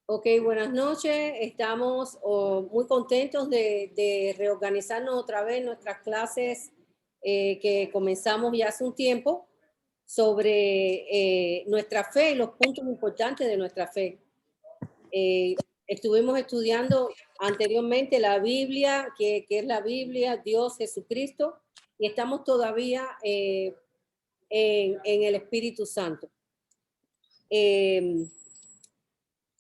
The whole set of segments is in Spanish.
Ok, buenas noches. Estamos muy contentos de reorganizarnos otra vez nuestras clases que comenzamos ya hace un tiempo sobre nuestra fe y los puntos importantes de nuestra fe. Estuvimos estudiando anteriormente la Biblia, que es la Biblia, Dios, Jesucristo, y estamos todavía en el Espíritu Santo.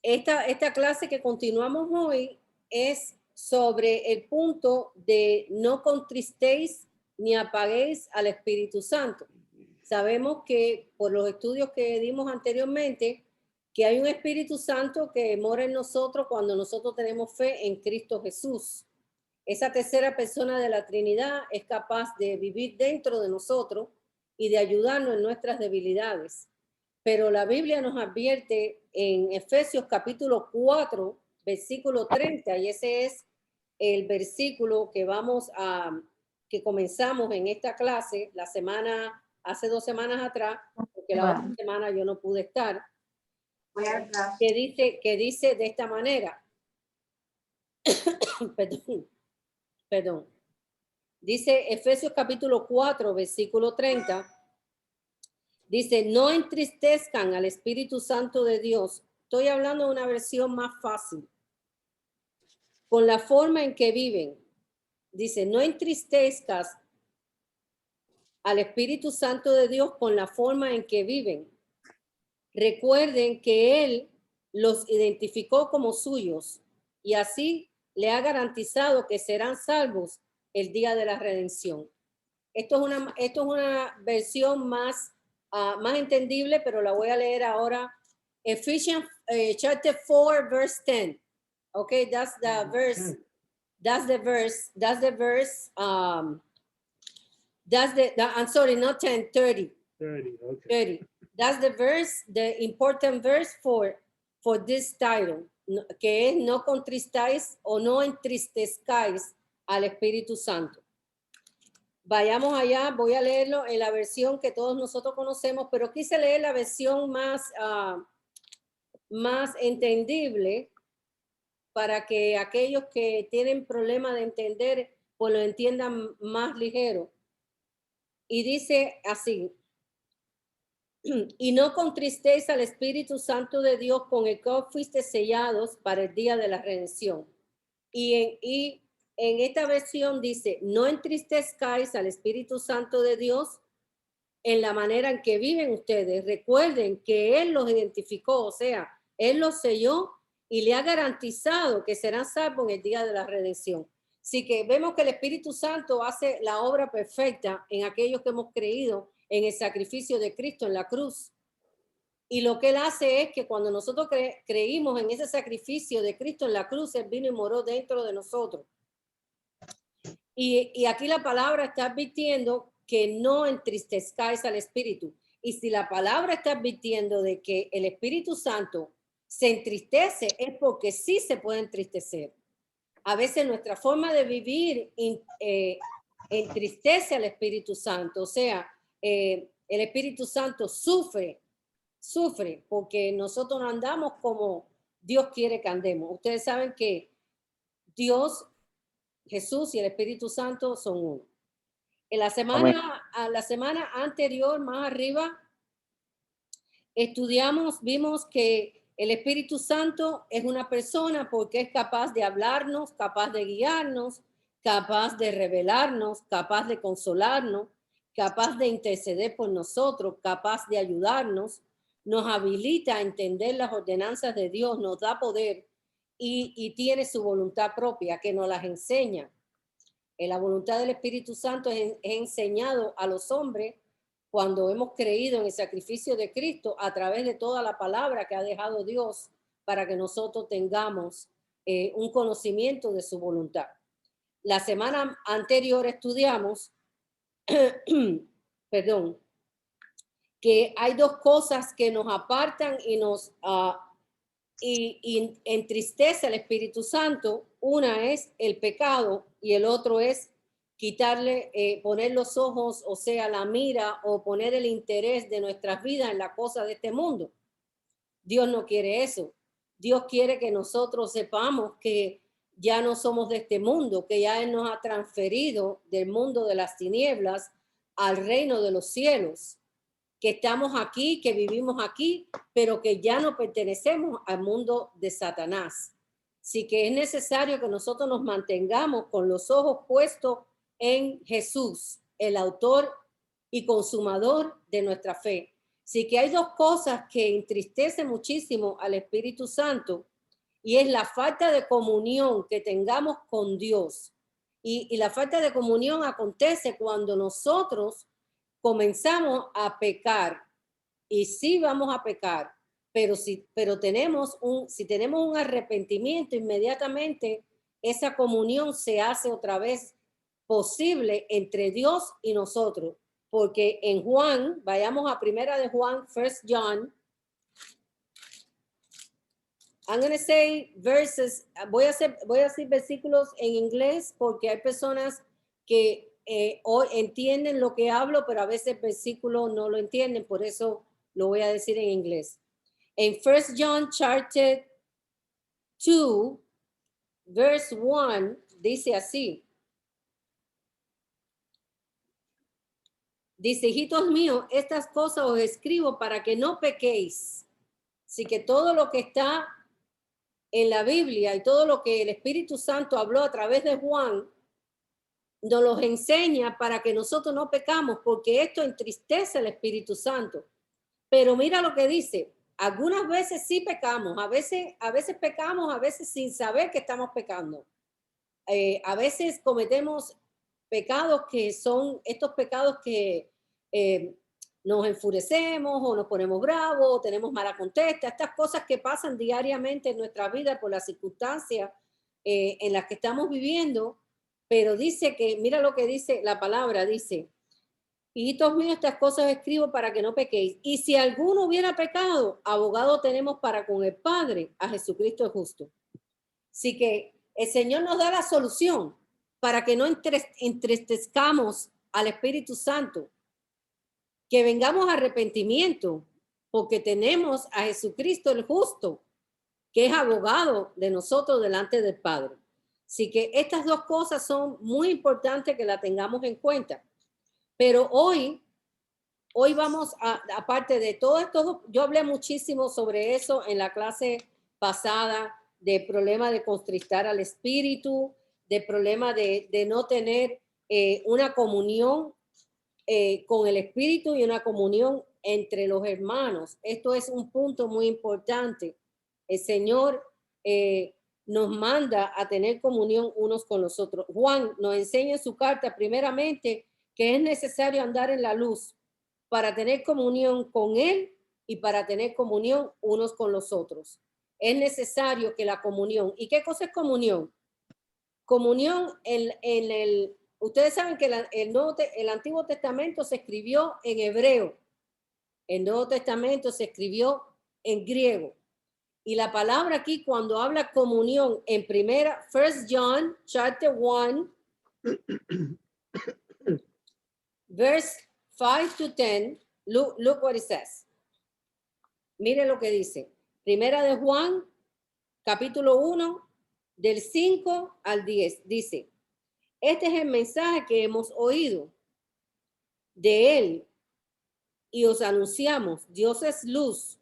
Esta clase que continuamos hoy es sobre el punto de no contristéis ni apaguéis al Espíritu Santo. Sabemos que por los estudios que dimos anteriormente, que hay un Espíritu Santo que mora en nosotros cuando nosotros tenemos fe en Cristo Jesús. Esa tercera persona de la Trinidad es capaz de vivir dentro de nosotros y de ayudarnos en nuestras debilidades. Pero la Biblia nos advierte en Efesios capítulo 4, versículo 30, y ese es el versículo que comenzamos en esta clase hace 2 semanas atrás, porque la otra semana yo no pude estar, que dice de esta manera, perdón, dice Efesios capítulo 4, versículo 30, dice, no entristezcan al Espíritu Santo de Dios. Estoy hablando de una versión más fácil. Con la forma en que viven. Dice, no entristezcas al Espíritu Santo de Dios con la forma en que viven. Recuerden que Él los identificó como suyos y así le ha garantizado que serán salvos el día de la redención. Esto es una versión más entendible, pero la voy a leer ahora. Ephesians chapter 4, verse 10. Okay, that's the verse. That's the verse. I'm sorry, not 10, 30. 30, okay. 30. That's the verse, the important verse for this title, que es no contristáis o no entristezcáis al Espíritu Santo. Vayamos allá, voy a leerlo en la versión que todos nosotros conocemos, pero quise leer la versión más entendible para que aquellos que tienen problema de entender, pues lo entiendan más ligero. Y dice así, y no contristéis al Espíritu Santo de Dios con el que fuiste sellados para el día de la redención. Y en esta versión dice, no entristezcáis al Espíritu Santo de Dios en la manera en que viven ustedes. Recuerden que Él los identificó, o sea, Él los selló y le ha garantizado que serán salvos en el día de la redención. Así que vemos que el Espíritu Santo hace la obra perfecta en aquellos que hemos creído en el sacrificio de Cristo en la cruz. Y lo que Él hace es que cuando nosotros creímos en ese sacrificio de Cristo en la cruz, Él vino y moró dentro de nosotros. Y aquí la palabra está advirtiendo que no entristezcáis al Espíritu. Y si la palabra está advirtiendo de que el Espíritu Santo se entristece, es porque sí se puede entristecer. A veces nuestra forma de vivir entristece al Espíritu Santo. O sea, el Espíritu Santo sufre porque nosotros no andamos como Dios quiere que andemos. Ustedes saben que Dios, Jesús y el Espíritu Santo son uno. En la semana anterior, más arriba, vimos que el Espíritu Santo es una persona porque es capaz de hablarnos, capaz de guiarnos, capaz de revelarnos, capaz de consolarnos, capaz de interceder por nosotros, capaz de ayudarnos, nos habilita a entender las ordenanzas de Dios, nos da poder y tiene su voluntad propia que nos las enseña. En la voluntad del Espíritu Santo es enseñado a los hombres cuando hemos creído en el sacrificio de Cristo a través de toda la palabra que ha dejado Dios para que nosotros tengamos un conocimiento de su voluntad. La semana anterior estudiamos, perdón, que hay dos cosas que nos apartan y nos y entristece al Espíritu Santo. Una es el pecado y el otro es quitarle, poner los ojos, o sea, la mira o poner el interés de nuestras vidas en la cosa de este mundo. Dios no quiere eso. Dios quiere que nosotros sepamos que ya no somos de este mundo, que ya Él nos ha transferido del mundo de las tinieblas al reino de los cielos, que estamos aquí, que vivimos aquí, pero que ya no pertenecemos al mundo de Satanás. Así que es necesario que nosotros nos mantengamos con los ojos puestos en Jesús, el autor y consumador de nuestra fe. Así que hay dos cosas que entristecen muchísimo al Espíritu Santo, y es la falta de comunión que tengamos con Dios. Y la falta de comunión acontece cuando nosotros comenzamos a pecar. Y sí vamos a pecar, pero si tenemos un arrepentimiento, inmediatamente esa comunión se hace otra vez posible entre Dios y nosotros. Porque en Juan, vayamos a primera de Juan, 1 John. I'm going to say verses, voy a decir versículos en inglés porque hay personas que hoy entienden lo que hablo, pero a veces versículos no lo entienden, por eso lo voy a decir en inglés. En 1 John chapter 2, verse 1, dice así. Dice, hijitos míos, estas cosas os escribo para que no pequéis. Así que todo lo que está en la Biblia y todo lo que el Espíritu Santo habló a través de Juan, nos los enseña para que nosotros no pecamos, porque esto entristece al Espíritu Santo. Pero mira lo que dice, algunas veces sí pecamos, a veces pecamos, a veces sin saber que estamos pecando. A veces cometemos pecados que son estos pecados que nos enfurecemos o nos ponemos bravos o tenemos mala contesta, estas cosas que pasan diariamente en nuestra vida por las circunstancias en las que estamos viviendo, pero dice que, mira lo que dice la palabra, dice, hijitos míos, estas cosas escribo para que no pequéis. Y si alguno hubiera pecado, abogado tenemos para con el Padre, a Jesucristo el justo. Así que el Señor nos da la solución para que no entristezcamos al Espíritu Santo, que vengamos a arrepentimiento, porque tenemos a Jesucristo el justo, que es abogado de nosotros delante del Padre. Así que estas dos cosas son muy importantes que las tengamos en cuenta. Pero hoy vamos a, aparte de todo esto, yo hablé muchísimo sobre eso en la clase pasada, de problema de constristar al espíritu, de problema de no tener una comunión con el espíritu y una comunión entre los hermanos. Esto es un punto muy importante. El Señor nos manda a tener comunión unos con los otros. Juan nos enseña en su carta primeramente que es necesario andar en la luz para tener comunión con Él y para tener comunión unos con los otros. Es necesario que la comunión. ¿Y qué cosa es comunión? Comunión ustedes saben que el Antiguo Testamento se escribió en hebreo. El Nuevo Testamento se escribió en griego. Y la palabra aquí cuando habla comunión en primera, 1 John chapter 1, verse 5 to 10, look what it says. Mire lo que dice. Primera de Juan, capítulo 1, del 5 al 10. Dice, este es el mensaje que hemos oído de él y os anunciamos, Dios es luz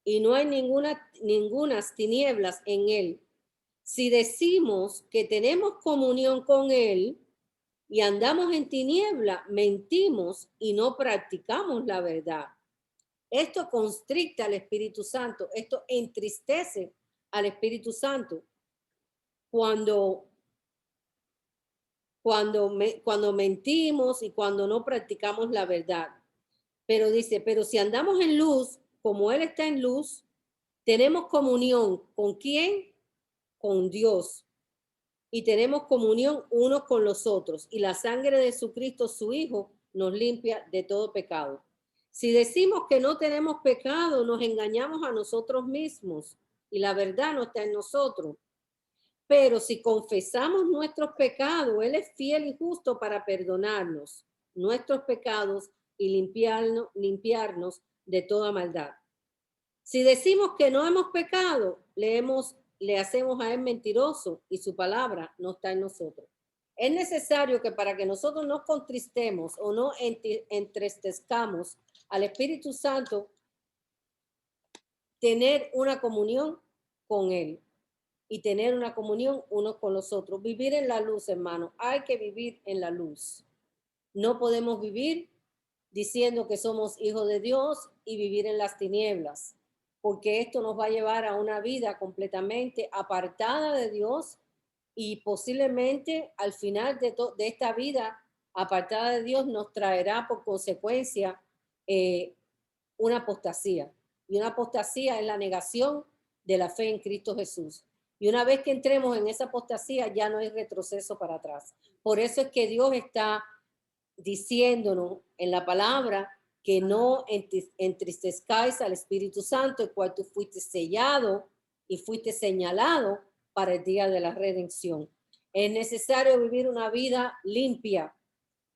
y no hay ningunas tinieblas en él. Si decimos que tenemos comunión con él y andamos en tiniebla, mentimos y no practicamos la verdad. Esto constricta al Espíritu Santo, esto entristece al Espíritu Santo. Cuando mentimos y cuando no practicamos la verdad. Pero dice, pero si andamos en luz, como Él está en luz, tenemos comunión. ¿Con quién? Con Dios. Y tenemos comunión unos con los otros. Y la sangre de Jesucristo, su Hijo, nos limpia de todo pecado. Si decimos que no tenemos pecado, nos engañamos a nosotros mismos. Y la verdad no está en nosotros. Pero si confesamos nuestros pecados, Él es fiel y justo para perdonarnos nuestros pecados y limpiarnos de toda maldad. Si decimos que no hemos pecado, le hacemos a él mentiroso y su palabra no está en nosotros. Es necesario que para que nosotros nos contristemos o no entristezcamos al Espíritu Santo, tener una comunión con él y tener una comunión unos con los otros. Vivir en la luz, hermano. Hay que vivir en la luz. No podemos vivir diciendo que somos hijos de Dios y vivir en las tinieblas, porque esto nos va a llevar a una vida completamente apartada de Dios y posiblemente al final de esta vida apartada de Dios nos traerá por consecuencia una apostasía. Y una apostasía es la negación de la fe en Cristo Jesús. Y una vez que entremos en esa apostasía ya no hay retroceso para atrás. Por eso es que Dios está diciéndonos en la palabra que no entristezcáis al Espíritu Santo, el cual tú fuiste sellado y fuiste señalado para el día de la redención. Es necesario vivir una vida limpia.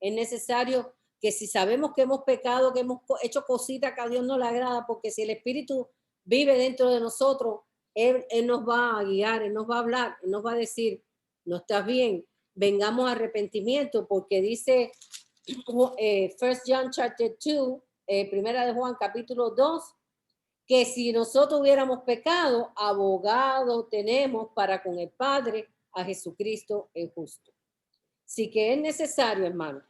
Es necesario que si sabemos que hemos pecado, que hemos hecho cositas que a Dios no le agrada, porque si el Espíritu vive dentro de nosotros, Él nos va a guiar, Él nos va a hablar, Él nos va a decir, no estás bien, vengamos a arrepentimiento, porque dice 1 John chapter 2, primera de Juan capítulo 2, que si nosotros hubiéramos pecado, abogado tenemos para con el Padre a Jesucristo el justo. Así que es necesario, hermano,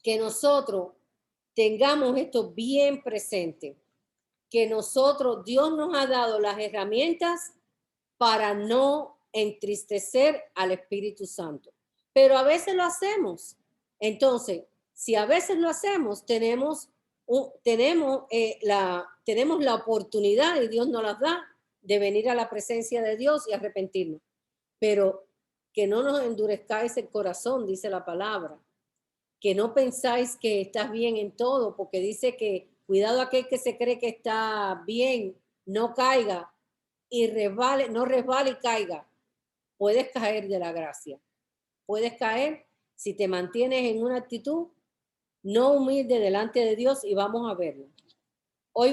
que nosotros tengamos esto bien presente, que nosotros, Dios nos ha dado las herramientas para no entristecer al Espíritu Santo. Pero a veces lo hacemos. Entonces, si a veces lo hacemos, tenemos la oportunidad, y Dios nos las da, de venir a la presencia de Dios y arrepentirnos. Pero que no nos endurezcáis el corazón, dice la palabra. Que no pensáis que estás bien en todo, porque dice que cuidado aquel que se cree que está bien, no caiga y no resbale y caiga. Puedes caer de la gracia. Puedes caer si te mantienes en una actitud no humilde delante de Dios, y vamos a verlo. Hoy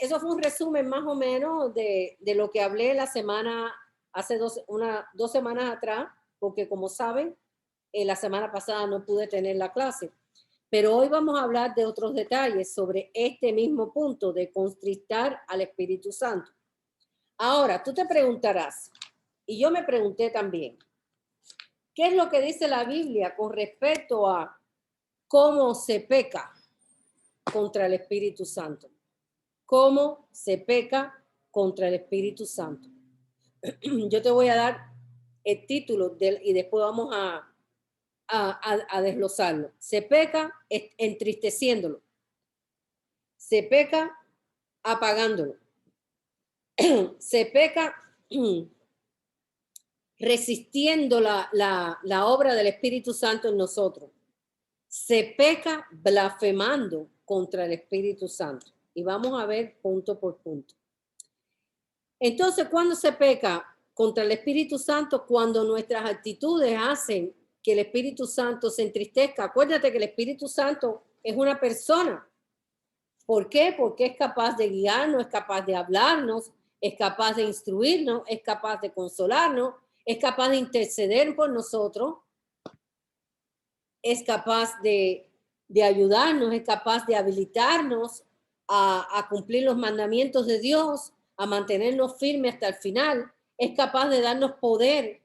eso fue un resumen más o menos de lo que hablé la semana, hace 2 semanas atrás, porque como saben, la semana pasada no pude tener la clase. Pero hoy vamos a hablar de otros detalles sobre este mismo punto de contristar al Espíritu Santo. Ahora, tú te preguntarás, y yo me pregunté también, ¿qué es lo que dice la Biblia con respecto a cómo se peca contra el Espíritu Santo? ¿Cómo se peca contra el Espíritu Santo? Yo te voy a dar el título y después vamos a desglosarlo. Se peca entristeciéndolo. Se peca apagándolo. Se peca resistiendo la obra del Espíritu Santo en nosotros. Se peca blasfemando contra el Espíritu Santo. Y vamos a ver punto por punto. Entonces, ¿cuándo se peca contra el Espíritu Santo? Cuando nuestras actitudes hacen que el Espíritu Santo se entristezca. Acuérdate que el Espíritu Santo es una persona. ¿Por qué? Porque es capaz de guiarnos, es capaz de hablarnos, es capaz de instruirnos, es capaz de consolarnos, es capaz de interceder por nosotros, es capaz de ayudarnos, es capaz de habilitarnos a cumplir los mandamientos de Dios, a mantenernos firmes hasta el final, es capaz de darnos poder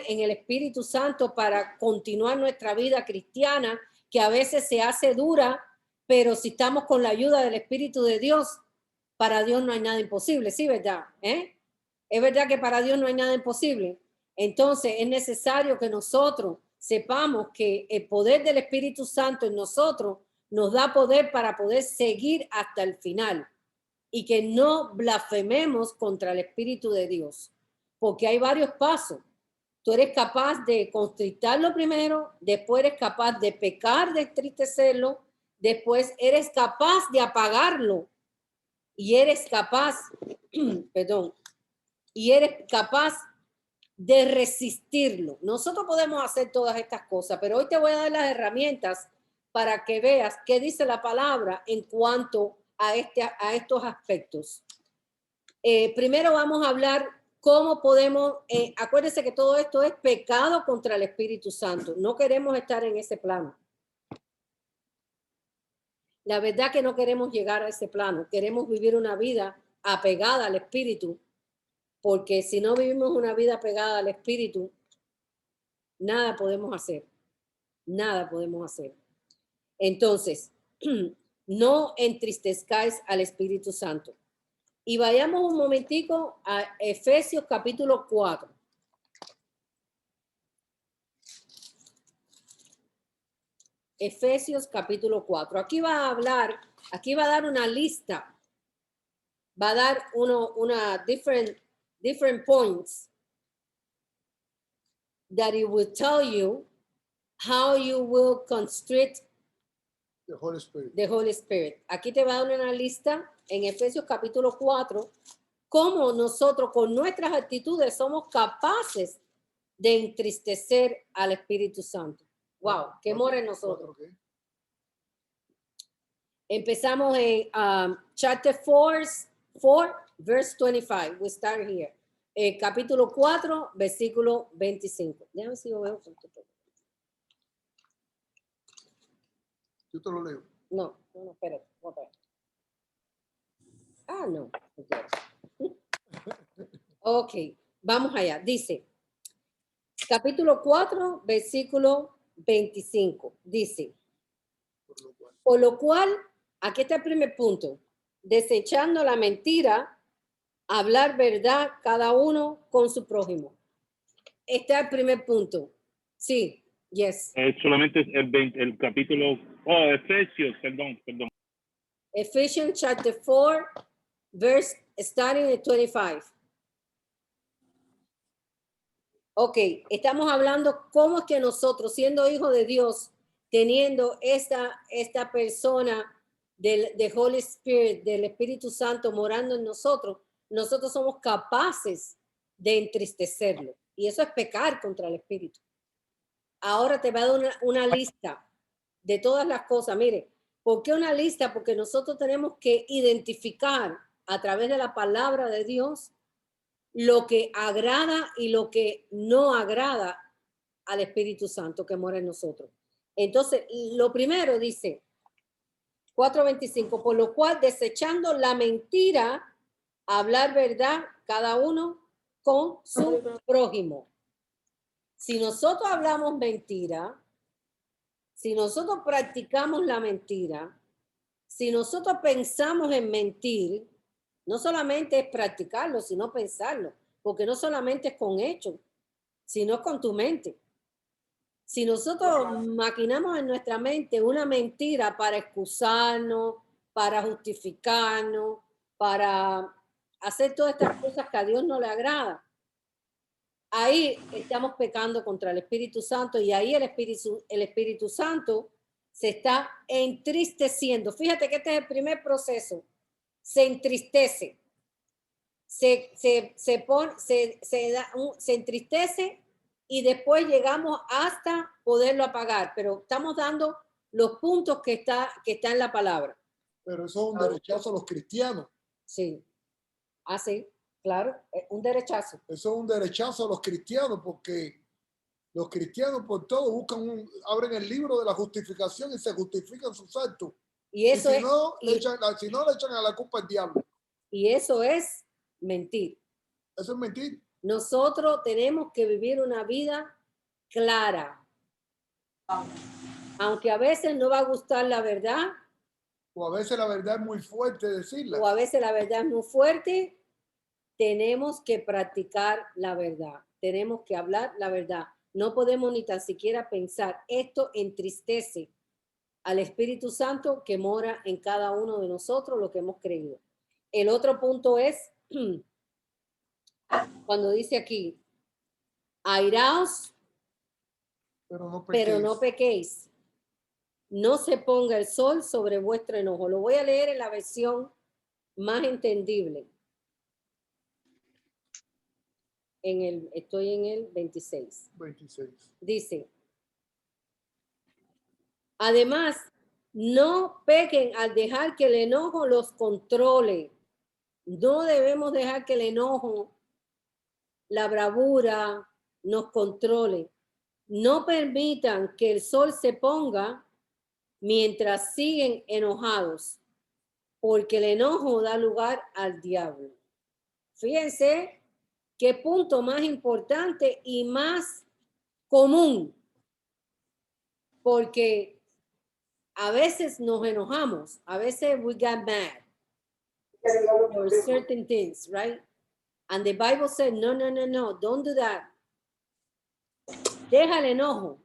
en el Espíritu Santo para continuar nuestra vida cristiana, que a veces se hace dura, pero si estamos con la ayuda del Espíritu de Dios, para Dios no hay nada imposible, ¿sí, verdad? Es verdad que para Dios no hay nada imposible. Entonces es necesario que nosotros sepamos que el poder del Espíritu Santo en nosotros nos da poder para poder seguir hasta el final y que no blasfememos contra el Espíritu de Dios, porque hay varios pasos. Tú eres capaz de constritarlo primero, después eres capaz de pecar, de entristecerlo, después eres capaz de apagarlo y eres capaz, perdón, y eres capaz de resistirlo. Nosotros podemos hacer todas estas cosas, pero hoy te voy a dar las herramientas para que veas qué dice la palabra en cuanto a estos aspectos. Primero vamos a hablar cómo podemos, acuérdense que todo esto es pecado contra el Espíritu Santo. No queremos estar en ese plano. La verdad que no queremos llegar a ese plano. Queremos vivir una vida apegada al Espíritu, porque si no vivimos una vida apegada al Espíritu, nada podemos hacer. Nada podemos hacer. Entonces, no entristezcáis al Espíritu Santo. Y vayamos un momentico a Efesios capítulo 4. Efesios capítulo 4. Aquí va a hablar, aquí va a dar una lista. Va a dar una different points that it will tell you how you will constrict The Holy Spirit. the Holy Spirit. Aquí te va a dar una lista en Efesios capítulo 4, cómo nosotros con nuestras actitudes somos capaces de entristecer al Espíritu Santo. Wow, que mora en nosotros. Okay. Empezamos en chapter 4, verse 25. We start here. Capítulo 4, versículo 25. Déjame ver si yo veo. Yo te lo leo. No, espérate. No. Ok, vamos allá. Dice, capítulo 4, versículo 25. Dice, por lo cual, aquí está el primer punto, desechando la mentira, hablar verdad cada uno con su prójimo. Este es el primer punto. Sí, yes. Solamente el capítulo, Efesios, perdón. Ephesians chapter 4, verse starting at 25. Ok, estamos hablando cómo es que nosotros, siendo hijos de Dios, teniendo esta persona del Holy Spirit, del Espíritu Santo morando en nosotros, nosotros somos capaces de entristecerlo. Y eso es pecar contra el Espíritu. Ahora te va a dar una lista de todas las cosas. Mire, ¿por qué una lista? Porque nosotros tenemos que identificar a través de la palabra de Dios lo que agrada y lo que no agrada al Espíritu Santo que mora en nosotros. Entonces, lo primero dice, 4:25, por lo cual desechando la mentira, hablar verdad cada uno con su prójimo. Si nosotros hablamos mentira, si nosotros practicamos la mentira, si nosotros pensamos en mentir, no solamente es practicarlo, sino pensarlo, porque no solamente es con hechos, sino con tu mente. Si nosotros maquinamos en nuestra mente una mentira para excusarnos, para justificarnos, para hacer todas estas cosas que a Dios no le agrada, ahí estamos pecando contra el Espíritu Santo y ahí el Espíritu Santo se está entristeciendo. Fíjate que este es el primer proceso. Se entristece, se entristece y después llegamos hasta poderlo apagar, pero estamos dando los puntos que está en la palabra. Pero eso es un derechazo a los cristianos. Sí, sí, claro, un derechazo. Eso es un derechazo a los cristianos porque los cristianos por todo abren el libro de la justificación y se justifican sus actos. Y eso si no, le echan a la culpa al diablo. Y eso es mentir. Eso es mentir. Nosotros tenemos que vivir una vida clara. Aunque a veces no va a gustar la verdad. O a veces la verdad es muy fuerte decirla. O a veces la verdad es muy fuerte. Tenemos que practicar la verdad. Tenemos que hablar la verdad. No podemos ni tan siquiera pensar. Esto entristece al Espíritu Santo que mora en cada uno de nosotros, lo que hemos creído. El otro punto es cuando dice aquí, airaos, pero no pequéis. No se ponga el sol sobre vuestro enojo. Lo voy a leer en la versión más entendible. Estoy en el 26. 26. Dice, además, no pequen al dejar que el enojo los controle. No debemos dejar que el enojo, la bravura nos controle. No permitan que el sol se ponga mientras siguen enojados, porque el enojo da lugar al diablo. Fíjense qué punto más importante y más común, porque a veces nos enojamos, a veces we got mad for certain things, right? And the Bible said, no, no, no, no, don't do that. Deja el enojo,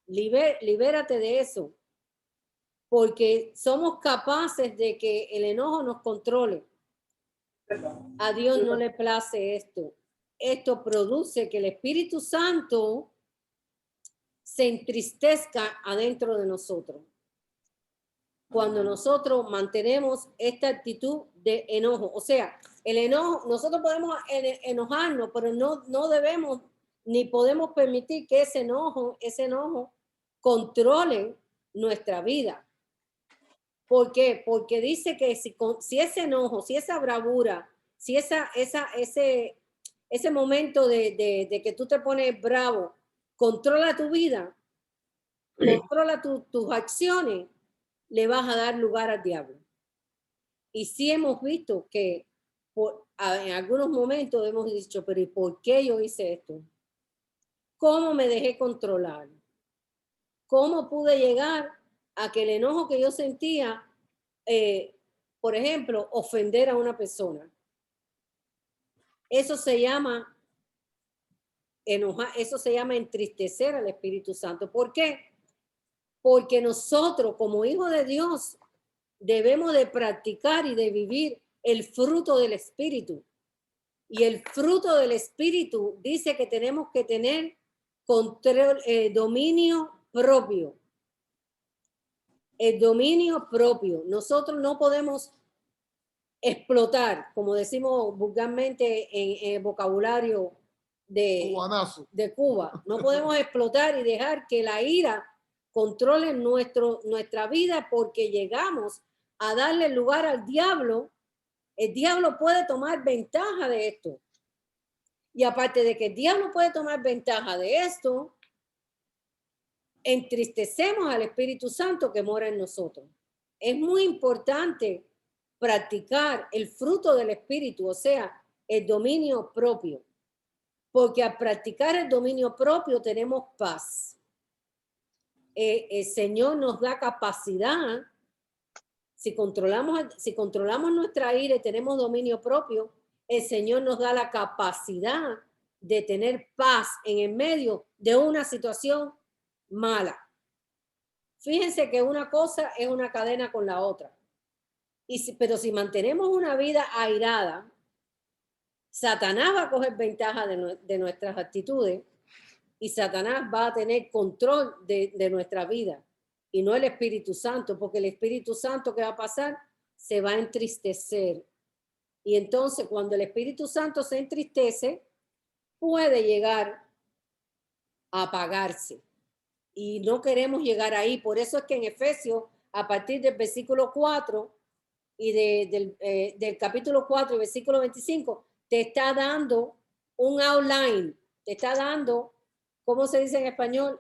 libérate de eso, porque somos capaces de que el enojo nos controle. A Dios no le place esto. Esto produce que el Espíritu Santo se entristezca adentro de nosotros. Cuando nosotros mantenemos esta actitud de enojo, o sea, el enojo, nosotros podemos enojarnos, pero no debemos ni podemos permitir que ese enojo controle nuestra vida. ¿Por qué? Porque dice que si ese enojo, si esa bravura, si ese momento de que tú te pones bravo, controla tu vida, controla tus acciones, le vas a dar lugar al diablo. Y sí hemos visto que en algunos momentos hemos dicho, pero ¿y por qué yo hice esto? ¿Cómo me dejé controlar? ¿Cómo pude llegar a que el enojo que yo sentía, por ejemplo, ofender a una persona? Eso se llama enojar, eso se llama entristecer al Espíritu Santo. ¿Por qué? Porque nosotros, como hijos de Dios, debemos de practicar y de vivir el fruto del Espíritu. Y el fruto del Espíritu dice que tenemos que tener control, dominio propio. El dominio propio. Nosotros no podemos explotar, como decimos vulgarmente en el vocabulario de Cuba. No podemos explotar y dejar que la ira controle nuestra vida, porque llegamos a darle lugar al diablo. El diablo puede tomar ventaja de esto. Y aparte de que el diablo puede tomar ventaja de esto, entristecemos al Espíritu Santo que mora en nosotros. Es muy importante practicar el fruto del Espíritu, o sea, el dominio propio. Porque al practicar el dominio propio tenemos paz. El Señor nos da capacidad. Si controlamos nuestra ira y tenemos dominio propio, el Señor nos da la capacidad de tener paz en el medio de una situación mala. Fíjense que una cosa es una cadena con la otra. Pero si mantenemos una vida airada, Satanás va a coger ventaja de nuestras actitudes y Satanás va a tener control de nuestra vida y no el Espíritu Santo, porque el Espíritu Santo, ¿qué va a pasar? Se va a entristecer. Y entonces cuando el Espíritu Santo se entristece, puede llegar a apagarse. Y no queremos llegar ahí. Por eso es que en Efesios, a partir del versículo 4 y del capítulo 4 y versículo 25, te está dando un outline, te está dando, ¿cómo se dice en español?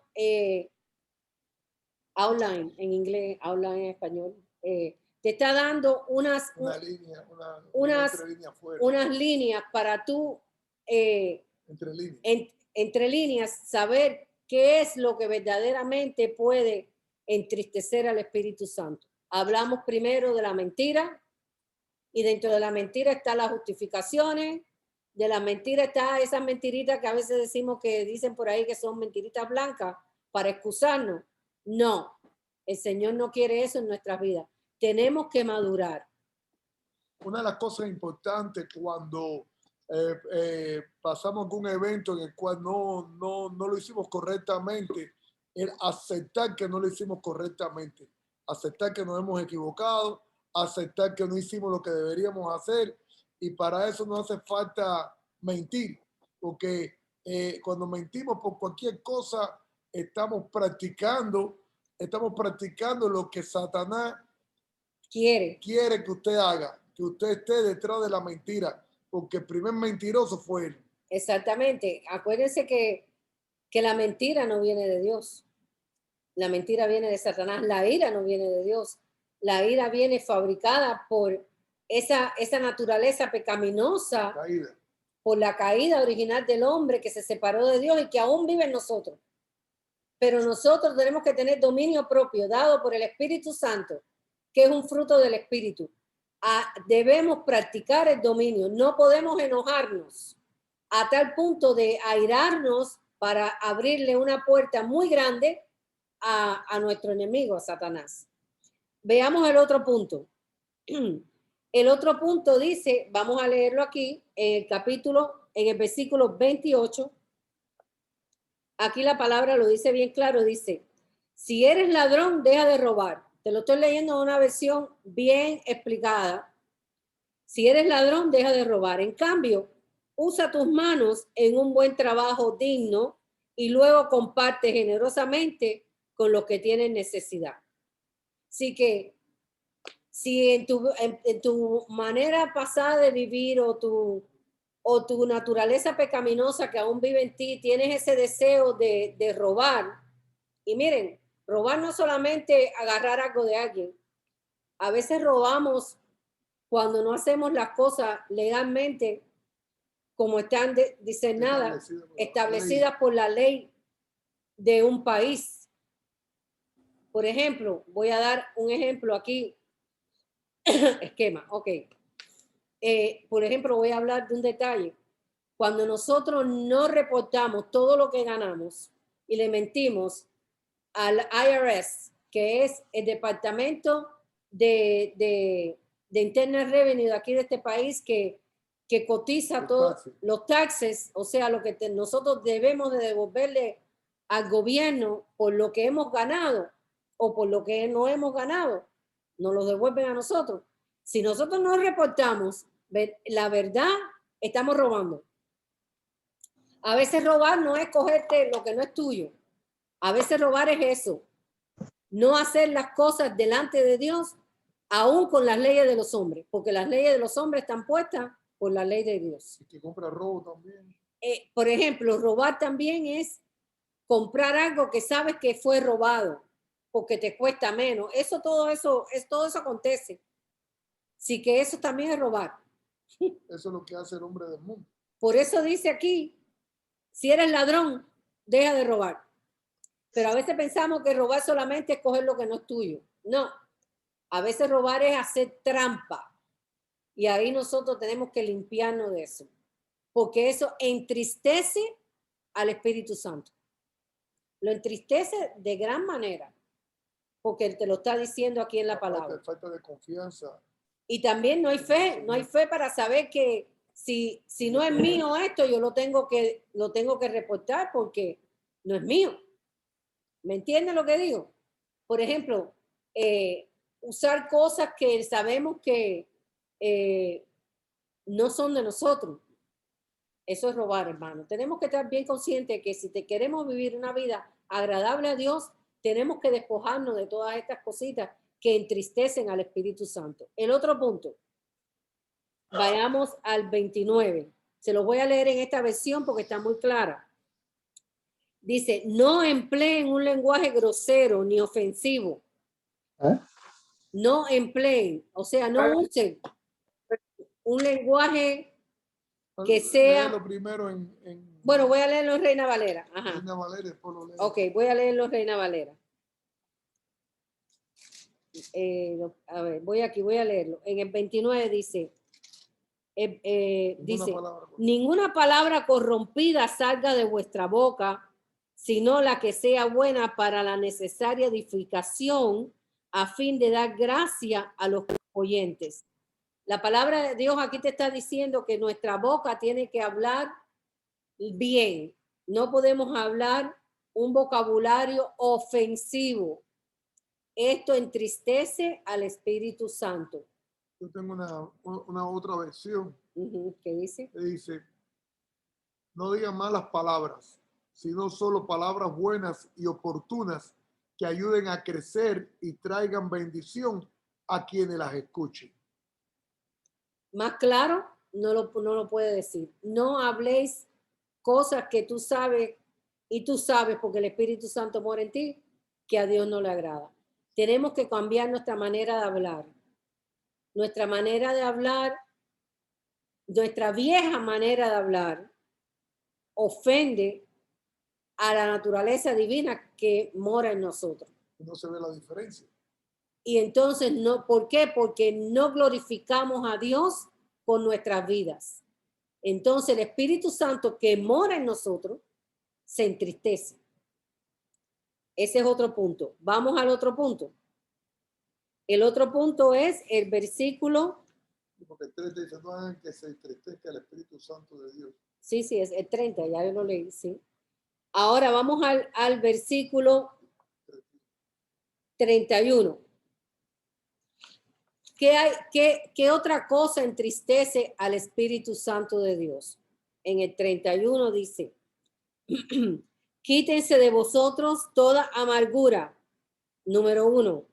Outline, en inglés, outline en español. Te está dando unas líneas para tú, entre líneas, saber qué es lo que verdaderamente puede entristecer al Espíritu Santo. Hablamos primero de la mentira, y dentro de la mentira están las justificaciones, de la mentira está esas mentiritas que a veces decimos que dicen por ahí que son mentiritas blancas para excusarnos. No, el Señor no quiere eso en nuestras vidas. Tenemos que madurar. Una de las cosas importantes cuando pasamos algún evento en el cual no lo hicimos correctamente, es aceptar que no lo hicimos correctamente, aceptar que nos hemos equivocado, aceptar que no hicimos lo que deberíamos hacer, y para eso no hace falta mentir, porque cuando mentimos por cualquier cosa estamos practicando lo que Satanás quiere que usted haga. que usted esté detrás de la mentira, porque el primer mentiroso fue él. Exactamente. Acuérdense que la mentira no viene de Dios. La mentira viene de Satanás. La ira no viene de Dios. La ira viene fabricada por esa naturaleza pecaminosa, Caída. por la caída original del hombre que se separó de Dios y que aún vive en nosotros. Pero nosotros tenemos que tener dominio propio dado por el Espíritu Santo, que es un fruto del Espíritu. Debemos practicar el dominio. No podemos enojarnos a tal punto de airarnos para abrirle una puerta muy grande a nuestro enemigo, a Satanás. Veamos el otro punto. El otro punto dice, vamos a leerlo aquí, en el versículo 28. Aquí la palabra lo dice bien claro, dice, si eres ladrón, deja de robar. Te lo estoy leyendo en una versión bien explicada. Si eres ladrón, deja de robar. En cambio, usa tus manos en un buen trabajo digno y luego comparte generosamente con los que tienen necesidad. Así que, si en tu manera pasada de vivir o tu naturaleza pecaminosa que aún vive en ti, tienes ese deseo de robar. Y miren, robar no solamente agarrar algo de alguien. A veces robamos cuando no hacemos las cosas legalmente como están diseñadas, establecidas por la ley de un país. Por ejemplo, voy a dar un ejemplo aquí. Esquema, ok. Por ejemplo, voy a hablar de un detalle. Cuando nosotros no reportamos todo lo que ganamos y le mentimos al IRS, que es el Departamento de Internal Revenue de aquí de este país, que cotiza todos los taxes, o sea, lo que nosotros debemos de devolverle al gobierno por lo que hemos ganado o por lo que no hemos ganado, nos lo devuelven a nosotros. Si nosotros no reportamos la verdad, estamos robando. A veces robar no es cogerte lo que no es tuyo. A veces robar es eso. No hacer las cosas delante de Dios, aún con las leyes de los hombres, porque las leyes de los hombres están puestas por la ley de Dios. El que compra robo también. Por ejemplo, robar también es comprar algo que sabes que fue robado, porque te cuesta menos. Todo eso acontece. Sí, que eso también es robar. Eso es lo que hace el hombre del mundo. Por eso dice aquí, si eres ladrón, deja de robar. Pero a veces pensamos que robar solamente es coger lo que no es tuyo. No, a veces robar es hacer trampa. Y ahí nosotros tenemos que limpiarnos de eso. Porque eso entristece al Espíritu Santo. Lo entristece de gran manera. Porque él te lo está diciendo aquí en la palabra. Falta de confianza. Y también no hay fe para saber que si no es mío esto, yo lo tengo que reportar porque no es mío. ¿Me entienden lo que digo? Por ejemplo, usar cosas que sabemos que no son de nosotros. Eso es robar, hermano. Tenemos que estar bien conscientes que si te queremos vivir una vida agradable a Dios, tenemos que despojarnos de todas estas cositas que entristecen al Espíritu Santo. El otro punto. Vayamos al 29. Se los voy a leer en esta versión porque está muy clara. Dice, no empleen un lenguaje grosero ni ofensivo. No empleen, o sea, no usen un lenguaje que sea... Léelo primero Bueno, voy a leerlo en Reina Valera. Ajá. Reina Valera, después lo leo. Ok, voy a leerlo en Reina Valera. A ver, voy a leerlo. En el 29 dice... dice, ninguna palabra corrompida salga de vuestra boca, sino la que sea buena para la necesaria edificación a fin de dar gracia a los oyentes. La palabra de Dios aquí te está diciendo que nuestra boca tiene que hablar bien. No podemos hablar un vocabulario ofensivo. Esto entristece al Espíritu Santo. Yo tengo una otra versión. ¿Qué dice? Que dice, no digan malas palabras, sino solo palabras buenas y oportunas que ayuden a crecer y traigan bendición a quienes las escuchen. Más claro, no lo puede decir. No habléis cosas que tú sabes y tú sabes porque el Espíritu Santo mora en ti, que a Dios no le agrada. Tenemos que cambiar nuestra manera de hablar. Nuestra manera de hablar, nuestra vieja manera de hablar, ofende a la naturaleza divina que mora en nosotros. No se ve la diferencia. Y entonces, no, ¿por qué? Porque no glorificamos a Dios con nuestras vidas. Entonces, el Espíritu Santo que mora en nosotros se entristece. Ese es otro punto. Vamos al otro punto. El otro punto es el versículo. Porque el 30 dice, no hagan que se entristezca el Espíritu Santo de Dios. Sí, es el 30, ya yo lo leí, sí. Ahora vamos al versículo 31. ¿Qué otra cosa entristece al Espíritu Santo de Dios? En el 31 dice, quítense de vosotros toda amargura, número 1,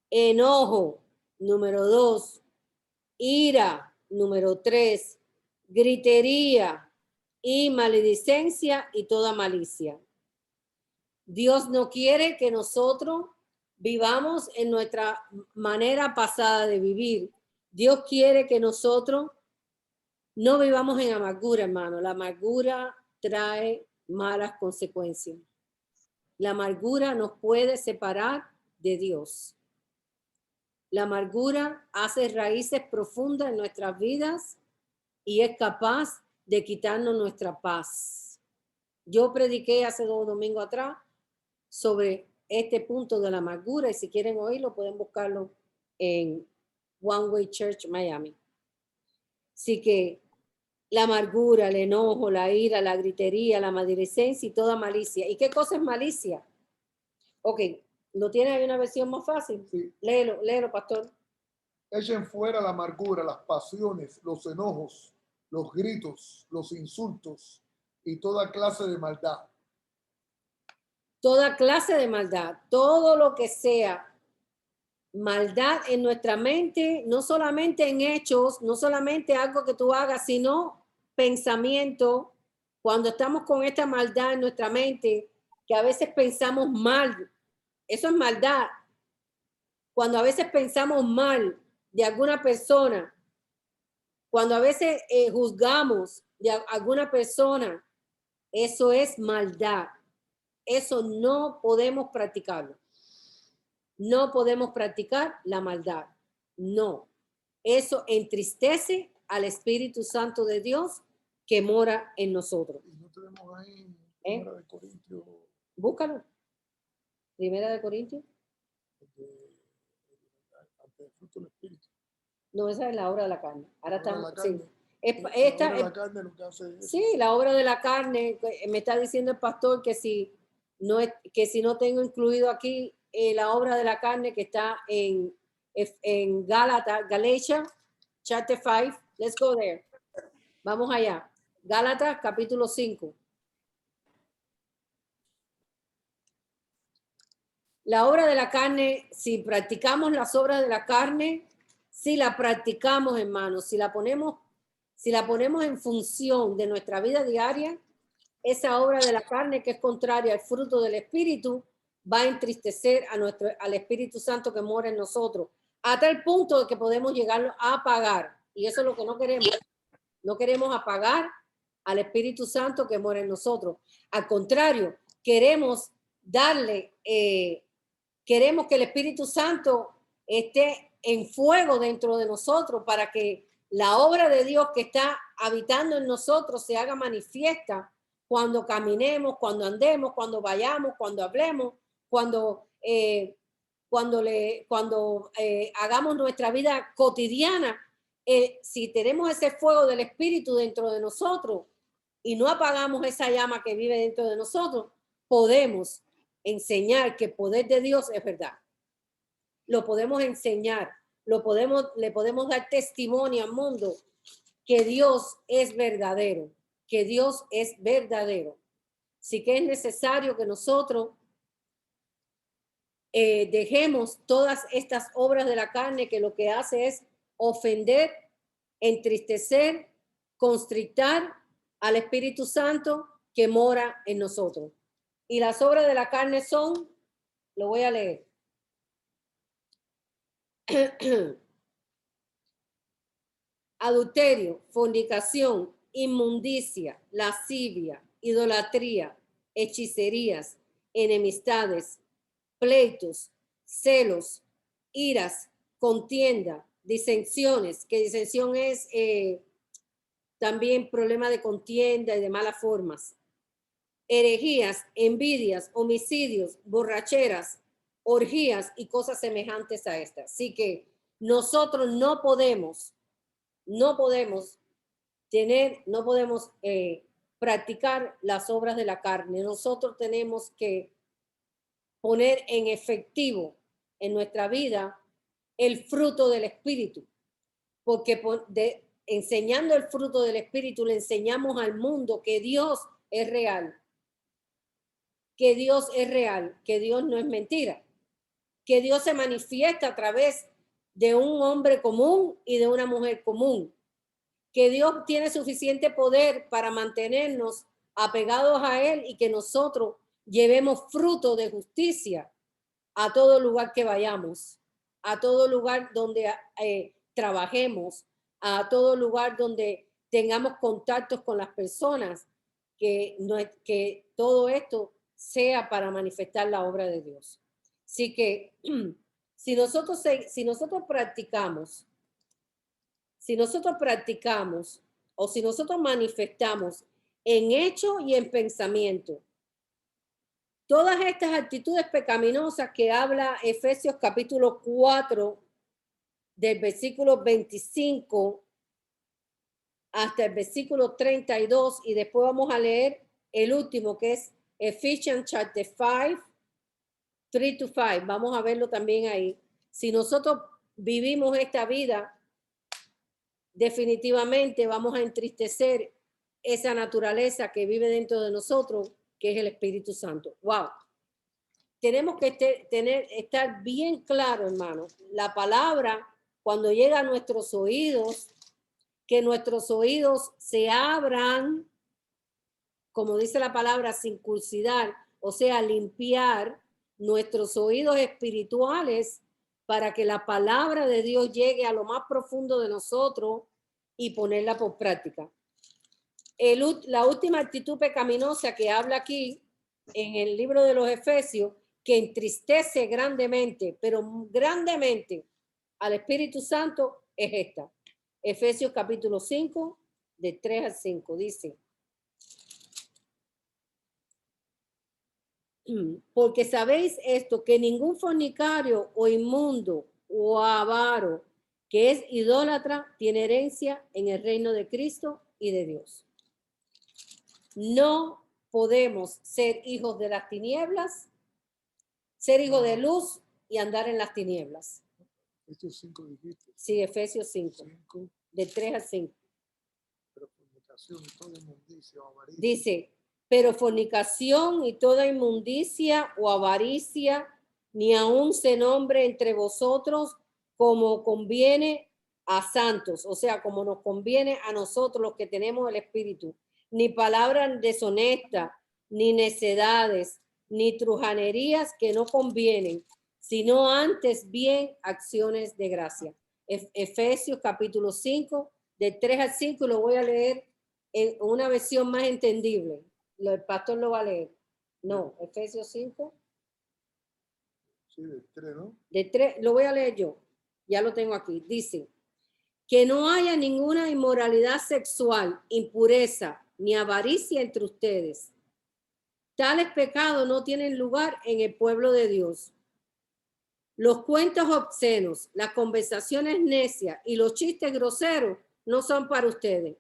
enojo, número 2, ira, número 3, gritería y maledicencia y toda malicia. Dios no quiere que nosotros vivamos en nuestra manera pasada de vivir. Dios quiere que nosotros no vivamos en amargura, hermano. La amargura trae malas consecuencias. La amargura nos puede separar de Dios. La amargura hace raíces profundas en nuestras vidas y es capaz de quitarnos nuestra paz. Yo prediqué hace 2 domingos atrás sobre este punto de la amargura y si quieren oírlo pueden buscarlo en One Way Church Miami. Así que la amargura, el enojo, la ira, la gritería, la maledicencia y toda malicia. ¿Y qué cosa es malicia? Ok, ¿lo tiene ahí una versión más fácil? Sí. Léelo, pastor. Echen fuera la amargura, las pasiones, los enojos, los gritos, los insultos y toda clase de maldad. Toda clase de maldad, todo lo que sea maldad en nuestra mente, no solamente en hechos, no solamente algo que tú hagas, sino pensamiento. Cuando estamos con esta maldad en nuestra mente, que a veces pensamos mal, eso es maldad. Cuando a veces pensamos mal de alguna persona, cuando a veces juzgamos de alguna persona, eso es maldad. Eso no podemos practicarlo. No podemos practicar la maldad. No. Eso entristece al Espíritu Santo de Dios que mora en nosotros. Y no tenemos ahí Primera de Corintios. Búscalo. Primera de Corintios. Ante el fruto del Espíritu. No, esa es la obra de la carne. Ahora estamos. Sí. La obra de la carne lo que hace es. Sí, la obra de la carne. Me está diciendo el pastor que si no tengo incluido aquí la obra de la carne que está en Galatia, chapter 5. Let's go there. Vamos allá. Gálatas, capítulo 5. La obra de la carne, si practicamos las obras de la carne, si la practicamos, hermanos, si la ponemos en función de nuestra vida diaria, esa obra de la carne que es contraria al fruto del Espíritu va a entristecer al Espíritu Santo que mora en nosotros, hasta el punto de que podemos llegar a apagar. Y eso es lo que no queremos. No queremos apagar al Espíritu Santo que mora en nosotros. Al contrario, queremos queremos que el Espíritu Santo esté en fuego dentro de nosotros para que la obra de Dios que está habitando en nosotros se haga manifiesta cuando caminemos, cuando andemos, cuando vayamos, cuando hablemos, cuando hagamos nuestra vida cotidiana. Si tenemos ese fuego del Espíritu dentro de nosotros y no apagamos esa llama que vive dentro de nosotros, podemos enseñar que el poder de Dios es verdad. Lo podemos enseñar, le podemos dar testimonio al mundo que Dios es verdadero, que Dios es verdadero. Así que es necesario que nosotros dejemos todas estas obras de la carne que lo que hace es ofender entristecer, constrictar al Espíritu Santo que mora en nosotros. Y las obras de la carne son, lo voy a leer. Adulterio, fornicación, inmundicia, lascivia, idolatría, hechicerías, enemistades, pleitos, celos, iras, contienda, disensiones, que disensión es también problema de contienda y de malas formas, herejías, envidias, homicidios, borracheras, orgías y cosas semejantes a estas. Así que nosotros no podemos practicar las obras de la carne. Nosotros tenemos que poner en efectivo en nuestra vida el fruto del Espíritu, porque enseñando el fruto del Espíritu le enseñamos al mundo que Dios es real, que Dios es real, que Dios no es mentira, que Dios se manifiesta a través de un hombre común y de una mujer común, que Dios tiene suficiente poder para mantenernos apegados a Él y que nosotros llevemos fruto de justicia a todo lugar que vayamos, a todo lugar donde trabajemos, a todo lugar donde tengamos contactos con las personas, que todo esto sea para manifestar la obra de Dios. Así que si nosotros practicamos o si nosotros manifestamos en hecho y en pensamiento todas estas actitudes pecaminosas que habla Efesios capítulo 4 del versículo 25 hasta el versículo 32, y después vamos a leer el último que es Ephesians chapter 5, 3 to 5. Vamos a verlo también ahí. Si nosotros vivimos esta vida, definitivamente vamos a entristecer esa naturaleza que vive dentro de nosotros, que es el Espíritu Santo. Wow. Tenemos que estar bien claro, hermano. La palabra, cuando llega a nuestros oídos, que nuestros oídos se abran, como dice la palabra, circuncidar, o sea, limpiar nuestros oídos espirituales para que la palabra de Dios llegue a lo más profundo de nosotros y ponerla por práctica. La última actitud pecaminosa que habla aquí en el libro de los Efesios, que entristece grandemente, pero grandemente al Espíritu Santo, es esta. Efesios capítulo 5, de 3 al 5, dice: porque sabéis esto, que ningún fornicario o inmundo o avaro que es idólatra tiene herencia en el reino de Cristo y de Dios. No podemos ser hijos de las tinieblas, ser hijos de luz y andar en las tinieblas. Efesios 5 dijiste. Sí, Efesios 5, de 3 al 5. Pero fornicación y toda inmundicia o avaricia. Dice, pero fornicación y toda inmundicia o avaricia, ni aun se nombre entre vosotros como conviene a santos, o sea, como nos conviene a nosotros los que tenemos el Espíritu, ni palabras deshonestas, ni necedades, ni trujanerías que no convienen, sino antes bien acciones de gracia. Efesios capítulo 5, de 3 al 5, lo voy a leer en una versión más entendible. El pastor lo va a leer. No, Efesios 5. Sí, de 3, ¿no? De 3, lo voy a leer yo. Ya lo tengo aquí. Dice, que no haya ninguna inmoralidad sexual, impureza, ni avaricia entre ustedes. Tales pecados no tienen lugar en el pueblo de Dios. Los cuentos obscenos, las conversaciones necias y los chistes groseros no son para ustedes.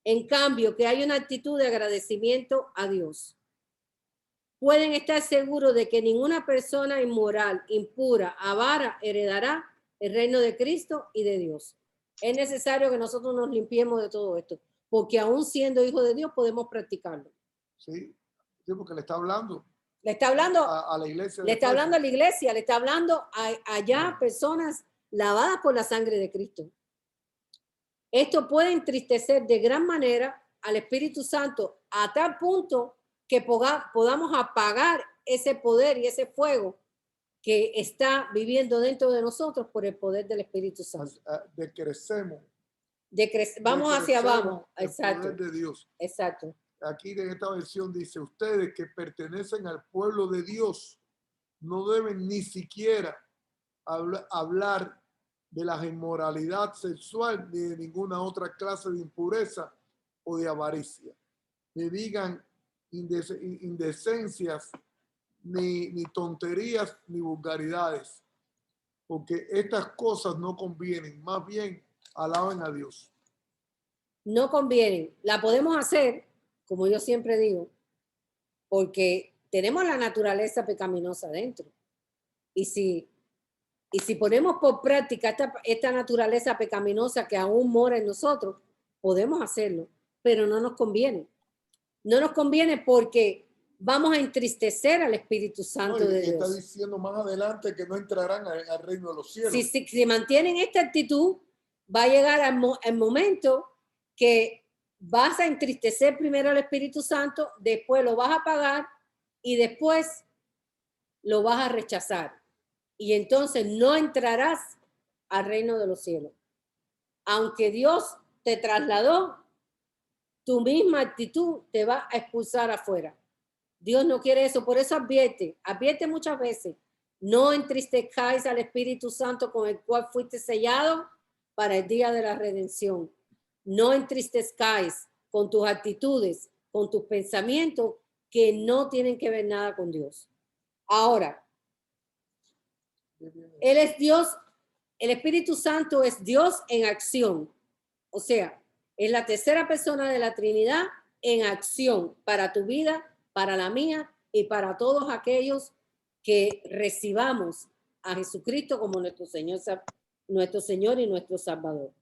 En cambio, que hay una actitud de agradecimiento a Dios. Pueden estar seguros de que ninguna persona inmoral, impura, avara heredará el reino de Cristo y de Dios. Es necesario que nosotros nos limpiemos de todo esto, porque aún siendo hijos de Dios podemos practicarlo. Sí, porque le está hablando. Le está hablando a la iglesia. Le está hablando a la iglesia, le está hablando allá personas lavadas por la sangre de Cristo. Esto puede entristecer de gran manera al Espíritu Santo a tal punto que podamos apagar ese poder y ese fuego que está viviendo dentro de nosotros por el poder del Espíritu Santo. Decrecemos. Vamos hacia abajo. El Exacto. poder de Dios. Exacto. Aquí en esta versión dice, ustedes que pertenecen al pueblo de Dios no deben ni siquiera hablar de la inmoralidad sexual ni de ninguna otra clase de impureza o de avaricia. Ni digan indecencias, ni tonterías, ni vulgaridades, porque estas cosas no convienen, más bien alaben a Dios. No convienen. La podemos hacer, como yo siempre digo, porque tenemos la naturaleza pecaminosa dentro. Y si ponemos por práctica esta naturaleza pecaminosa que aún mora en nosotros, podemos hacerlo, pero no nos conviene. No nos conviene porque vamos a entristecer al Espíritu Santo de Dios. Está diciendo más adelante que no entrarán al reino de los cielos. Si mantienen esta actitud, va a llegar el momento que vas a entristecer primero al Espíritu Santo, después lo vas a apagar y después lo vas a rechazar. Y entonces no entrarás al reino de los cielos. Aunque Dios te trasladó, tu misma actitud te va a expulsar afuera. Dios no quiere eso, por eso advierte muchas veces, no entristezcáis al Espíritu Santo con el cual fuiste sellado para el día de la redención. No entristezcáis con tus actitudes, con tus pensamientos que no tienen que ver nada con Dios. Ahora, Él es Dios, el Espíritu Santo es Dios en acción. O sea, es la tercera persona de la Trinidad en acción para tu vida, para la mía y para todos aquellos que recibamos a Jesucristo como nuestro Señor y nuestro Salvador.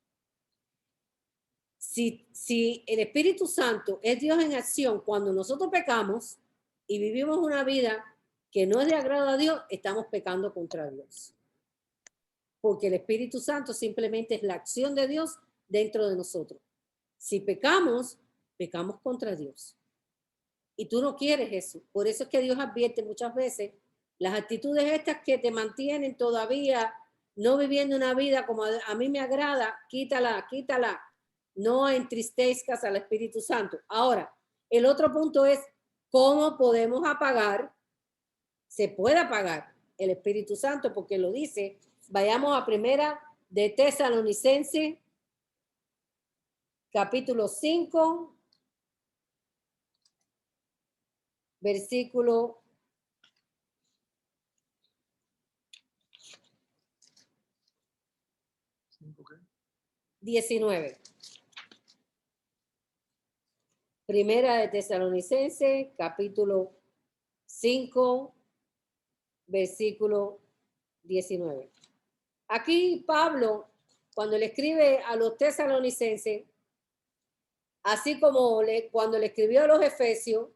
Si el Espíritu Santo es Dios en acción, cuando nosotros pecamos y vivimos una vida que no es de agrado a Dios, estamos pecando contra Dios. Porque el Espíritu Santo simplemente es la acción de Dios dentro de nosotros. Si pecamos, pecamos contra Dios. Y tú no quieres eso. Por eso es que Dios advierte muchas veces las actitudes estas que te mantienen todavía no viviendo una vida como a mí me agrada, quítala. No entristezcas al Espíritu Santo. Ahora, el otro punto es cómo podemos apagar. Se puede apagar el Espíritu Santo porque lo dice. Vayamos a primera de Tesalonicenses, capítulo 5, versículo 19. Primera de Tesalonicenses, capítulo 5, versículo 19. Aquí Pablo, cuando le escribe a los tesalonicenses, así como cuando le escribió a los efesios,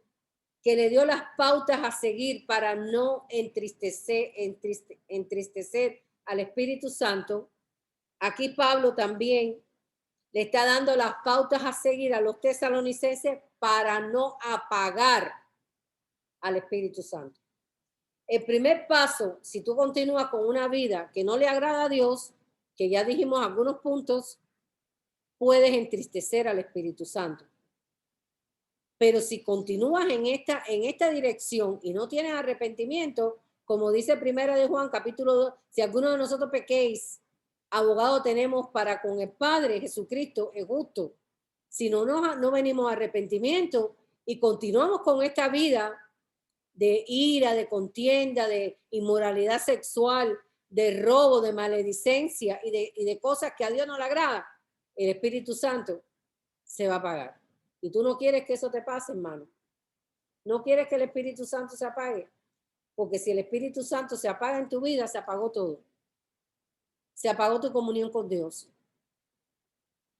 que le dio las pautas a seguir para no entristecer al Espíritu Santo, aquí Pablo también le está dando las pautas a seguir a los tesalonicenses para no apagar al Espíritu Santo. El primer paso, si tú continúas con una vida que no le agrada a Dios, que ya dijimos algunos puntos, puedes entristecer al Espíritu Santo. Pero si continúas en esta dirección y no tienes arrepentimiento, como dice Primera de Juan, capítulo 2, si alguno de nosotros pequéis, abogado tenemos para con el Padre, Jesucristo es justo. Si no venimos a arrepentimiento y continuamos con esta vida de ira, de contienda, de inmoralidad sexual, de robo, de maledicencia y de cosas que a Dios no le agrada, el Espíritu Santo se va a apagar. Y tú no quieres que eso te pase, hermano. No quieres que el Espíritu Santo se apague. Porque si el Espíritu Santo se apaga en tu vida, se apagó todo. Se apagó tu comunión con Dios.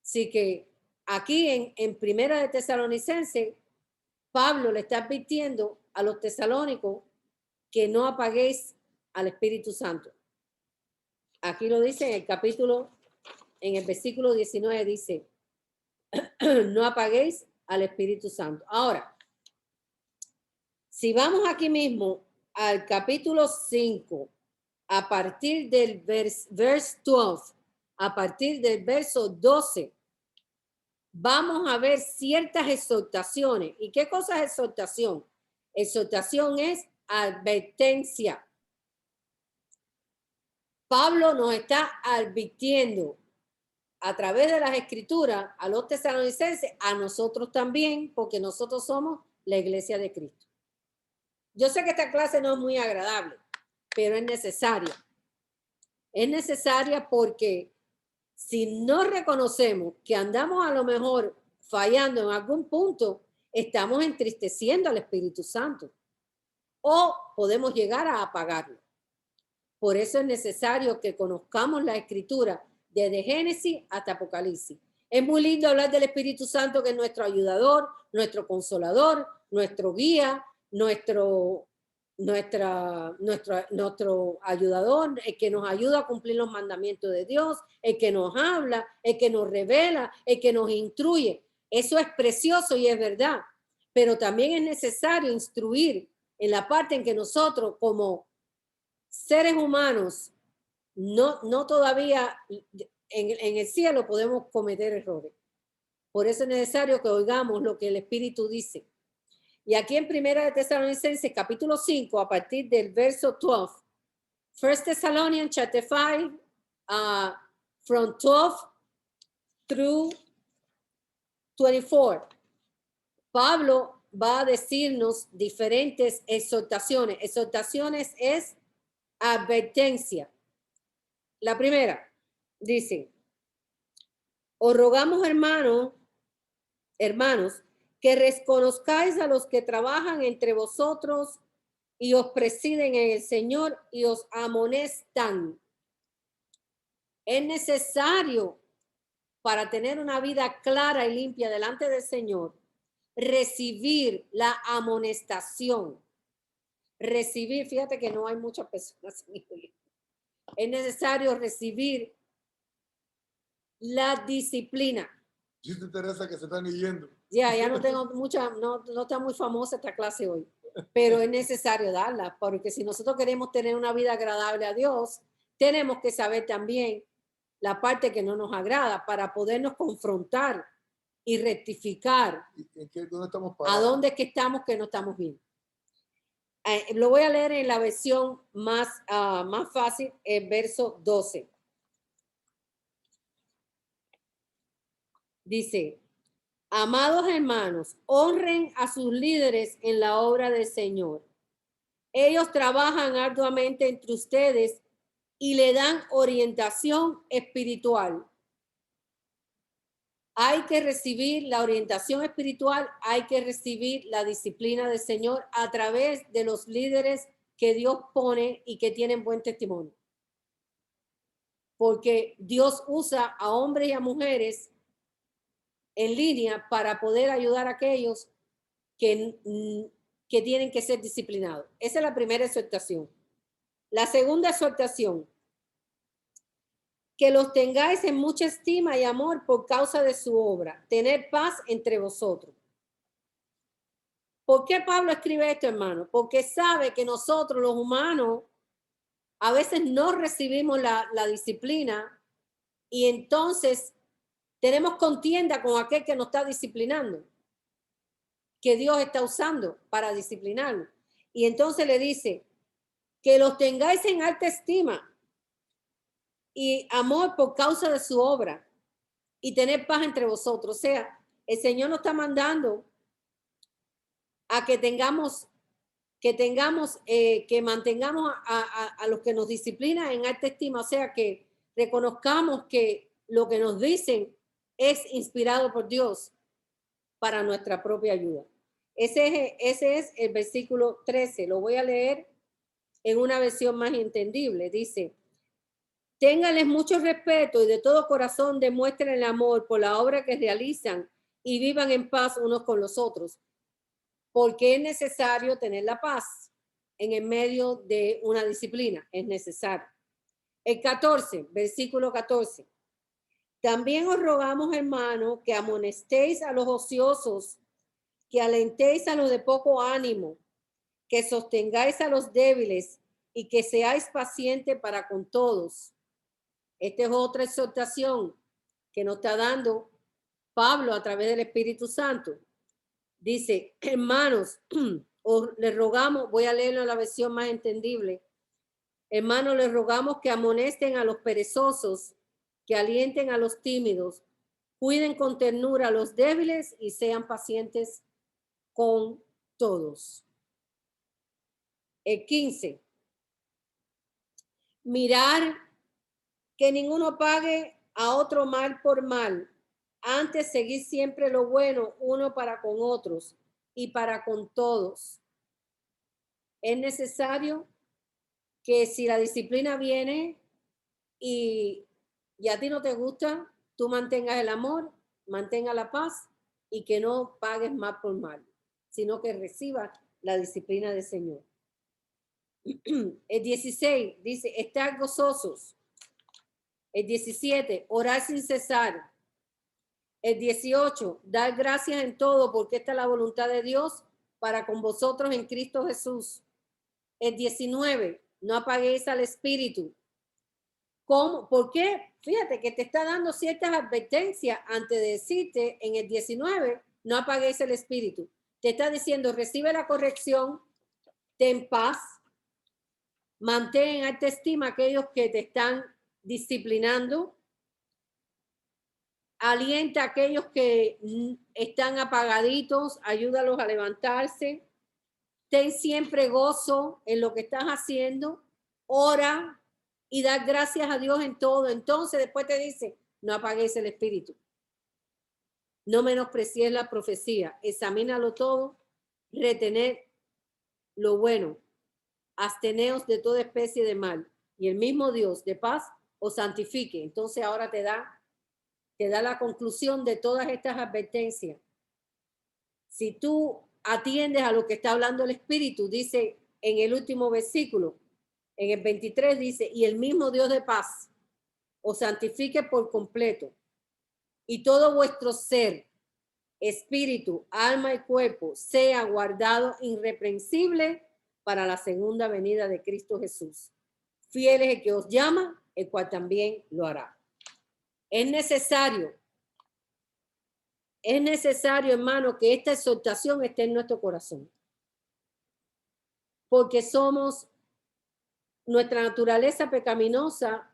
Así que aquí en Primera de Tesalonicenses, Pablo le está advirtiendo a los tesalónicos que no apaguéis al Espíritu Santo. Aquí lo dice en el capítulo en el versículo 19 dice, no apaguéis al Espíritu Santo. Ahora, si vamos aquí mismo al capítulo 5, a partir del verse 12, a partir del verso 12, vamos a ver ciertas exhortaciones. ¿Y qué cosa es exhortación? Exhortación es advertencia. Pablo nos está advirtiendo a través de las escrituras a los tesalonicenses, a nosotros también, porque nosotros somos la iglesia de Cristo. Yo sé que esta clase no es muy agradable, pero es necesaria. Es necesaria porque si no reconocemos que andamos a lo mejor fallando en algún punto, estamos entristeciendo al Espíritu Santo o podemos llegar a apagarlo. Por eso es necesario que conozcamos la escritura desde Génesis hasta Apocalipsis. Es muy lindo hablar del Espíritu Santo, que es nuestro ayudador, nuestro consolador, nuestro guía, nuestro ayudador, el que nos ayuda a cumplir los mandamientos de Dios, el que nos habla, el que nos revela, el que nos instruye. Eso es precioso y es verdad, pero también es necesario instruir en la parte en que nosotros como seres humanos no todavía en el cielo podemos cometer errores. Por eso es necesario que oigamos lo que el Espíritu dice. Y aquí en Primera de Tesalonicenses, capítulo 5, a partir del verso 12, First Thessalonians chapter 5, from 12 through 24. Pablo va a decirnos diferentes exhortaciones. Exhortaciones es advertencia. La primera, dice, os rogamos, hermanos, que reconozcáis a los que trabajan entre vosotros y os presiden en el Señor y os amonestan. Es necesario para tener una vida clara y limpia delante del Señor, recibir la amonestación. Recibir, fíjate que no hay muchas personas. Es necesario recibir la disciplina. Sí, te interesa que se están yendo. Ya no tengo mucha, no está muy famosa esta clase hoy, pero es necesario darla, porque si nosotros queremos tener una vida agradable a Dios, tenemos que saber también la parte que no nos agrada para podernos confrontar y rectificar ¿Dónde estamos a dónde es que estamos que no estamos bien. Lo voy a leer en la versión más fácil, el verso 12. Dice, amados hermanos, honren a sus líderes en la obra del Señor. Ellos trabajan arduamente entre ustedes y le dan orientación espiritual. Hay que recibir la orientación espiritual, hay que recibir la disciplina del Señor a través de los líderes que Dios pone y que tienen buen testimonio. Porque Dios usa a hombres y a mujeres en línea para poder ayudar a aquellos que tienen que ser disciplinados. Esa es la primera exhortación. La segunda exhortación, que los tengáis en mucha estima y amor por causa de su obra, tener paz entre vosotros. ¿Por qué Pablo escribe esto, hermano? Porque sabe que nosotros los humanos a veces no recibimos la disciplina y entonces tenemos contienda con aquel que nos está disciplinando, que Dios está usando para disciplinarnos. Y entonces le dice, que los tengáis en alta estima y amor por causa de su obra y tener paz entre vosotros. O sea, el Señor nos está mandando a que mantengamos a los que nos disciplinan en alta estima. O sea, que reconozcamos que lo que nos dicen es inspirado por Dios para nuestra propia ayuda. Ese es el versículo 13. Lo voy a leer en una versión más entendible. Dice, ténganles mucho respeto y de todo corazón demuestren el amor por la obra que realizan y vivan en paz unos con los otros, porque es necesario tener la paz en el medio de una disciplina. Es necesario. El 14, versículo 14. También os rogamos, hermanos, que amonestéis a los ociosos, que alentéis a los de poco ánimo, que sostengáis a los débiles y que seáis pacientes para con todos. Esta es otra exhortación que nos está dando Pablo a través del Espíritu Santo. Dice, hermanos, les rogamos, voy a leerlo en la versión más entendible. Hermanos, les rogamos que amonesten a los perezosos, que alienten a los tímidos, cuiden con ternura a los débiles y sean pacientes con todos. 15. Mirar que ninguno pague a otro mal por mal. Antes seguir siempre lo bueno uno para con otros y para con todos. Es necesario que si la disciplina viene y a ti no te gusta, tú mantengas el amor, mantengas la paz y que no pagues mal por mal, sino que recibas la disciplina del Señor. El 16 dice, estar gozosos. El 17, orar sin cesar. El 18, dar gracias en todo porque esta es la voluntad de Dios para con vosotros en Cristo Jesús. El 19, no apaguéis al Espíritu. ¿Cómo? ¿Por qué? Fíjate que te está dando ciertas advertencias antes de decirte en el 19, no apaguéis el Espíritu. Te está diciendo, recibe la corrección, ten paz, mantén en alta estima aquellos que te están disciplinando, alienta a aquellos que están apagaditos, ayúdalos a levantarse, ten siempre gozo en lo que estás haciendo, ora y da gracias a Dios en todo. Entonces después te dice, no apagues el espíritu, no menosprecies la profecía, examínalo todo, retener lo bueno, absteneos de toda especie de mal y el mismo Dios de paz os santifique. Entonces ahora te da la conclusión de todas estas advertencias. Si tú atiendes a lo que está hablando el Espíritu, dice en el último versículo, en el 23 dice, y el mismo Dios de paz os santifique por completo, y todo vuestro ser, espíritu, alma y cuerpo sea guardado irreprensible para la segunda venida de Cristo Jesús. Fiel es el que os llama, el cual también lo hará. Es necesario, hermano, que esta exhortación esté en nuestro corazón. Porque nuestra naturaleza pecaminosa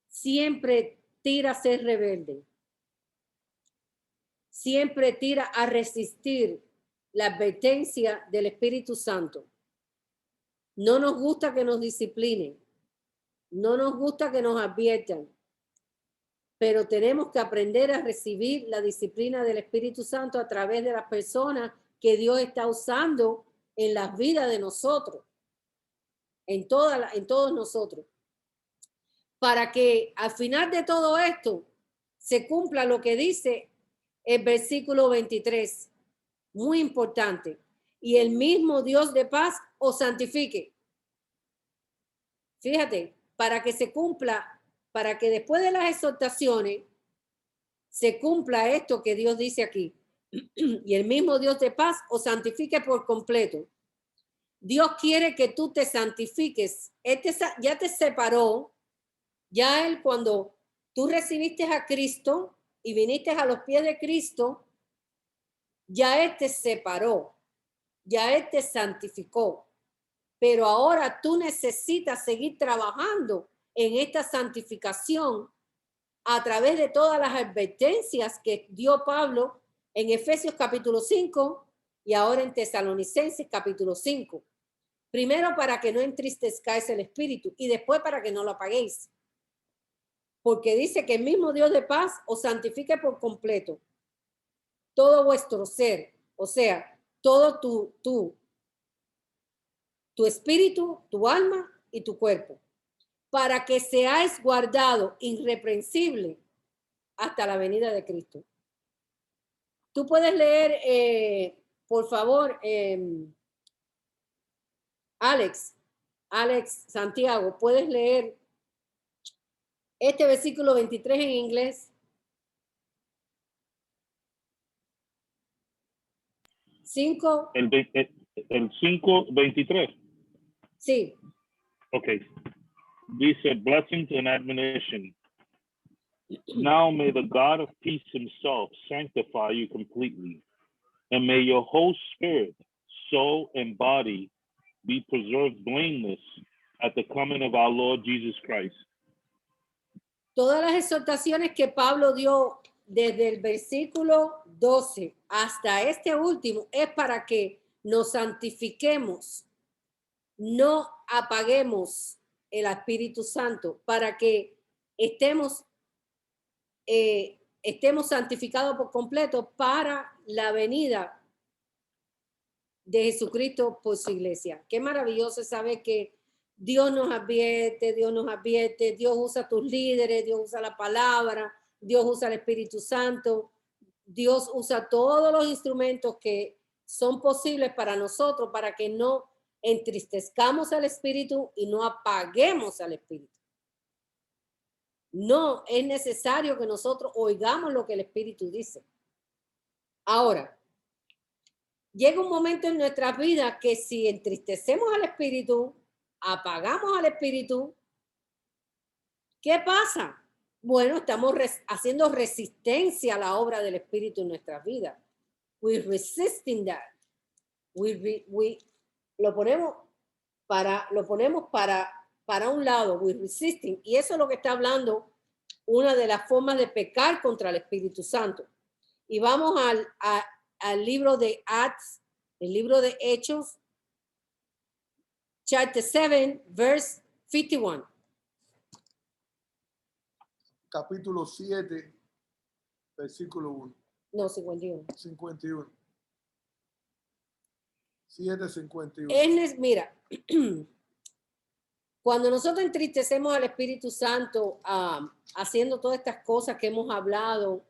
siempre tira a ser rebelde. Siempre tira a resistir la advertencia del Espíritu Santo. No nos gusta que nos disciplinen. No nos gusta que nos adviertan. Pero tenemos que aprender a recibir la disciplina del Espíritu Santo a través de las personas que Dios está usando en las vidas de nosotros, en todos nosotros, para que al final de todo esto se cumpla lo que dice el versículo 23, muy importante, y el mismo Dios de paz os santifique. Fíjate, para que se cumpla, para que después de las exhortaciones se cumpla esto que Dios dice aquí. Y el mismo Dios de paz os santifique por completo. Dios quiere que tú te santifiques. Ya te separó. Ya Él, cuando tú recibiste a Cristo y viniste a los pies de Cristo, ya Él te separó. Ya Él te santificó. Pero ahora tú necesitas seguir trabajando en esta santificación a través de todas las advertencias que dio Pablo en Efesios capítulo 5 y ahora en Tesalonicenses capítulo 5. Primero para que no entristezcáis el espíritu y después para que no lo apaguéis. Porque dice que el mismo Dios de paz os santifique por completo. Todo vuestro ser, o sea, todo tu espíritu, tu alma y tu cuerpo, para que seáis guardado irreprensible hasta la venida de Cristo. Tú puedes leer, por favor, Alex Santiago, puedes leer Este versículo 23 en inglés. 5. El 5:23. Sí. Okay. Dice, blessings and admonition. Now may the God of peace himself sanctify you completely, and may your whole spirit, soul, and body be preserved blameless at the coming of our Lord Jesus Christ. Todas las exhortaciones que Pablo dio desde el versículo 12 hasta este último es para que nos santifiquemos, no apaguemos el Espíritu Santo, para que estemos santificados por completo para la venida de Jesucristo por su iglesia. Qué maravilloso es saber que Dios nos advierte, Dios usa tus líderes, Dios usa la palabra, Dios usa el Espíritu Santo, Dios usa todos los instrumentos que son posibles para nosotros, para que no entristezcamos al Espíritu y no apaguemos al Espíritu. No, es necesario que nosotros oigamos lo que el Espíritu dice. Ahora, llega un momento en nuestras vidas que si entristecemos al Espíritu, apagamos al Espíritu, ¿qué pasa? Bueno, estamos haciendo resistencia a la obra del Espíritu en nuestras vidas. We're resisting that. Lo ponemos para un lado, we're resisting. Y eso es lo que está hablando una de las formas de pecar contra el Espíritu Santo. Y vamos al libro de Acts, el libro de Hechos, chapter 7, verse 51. Capítulo 7, versículo 1. No, 51. 51. 7:51. Mira, cuando nosotros entristecemos al Espíritu Santo, haciendo todas estas cosas que hemos hablado,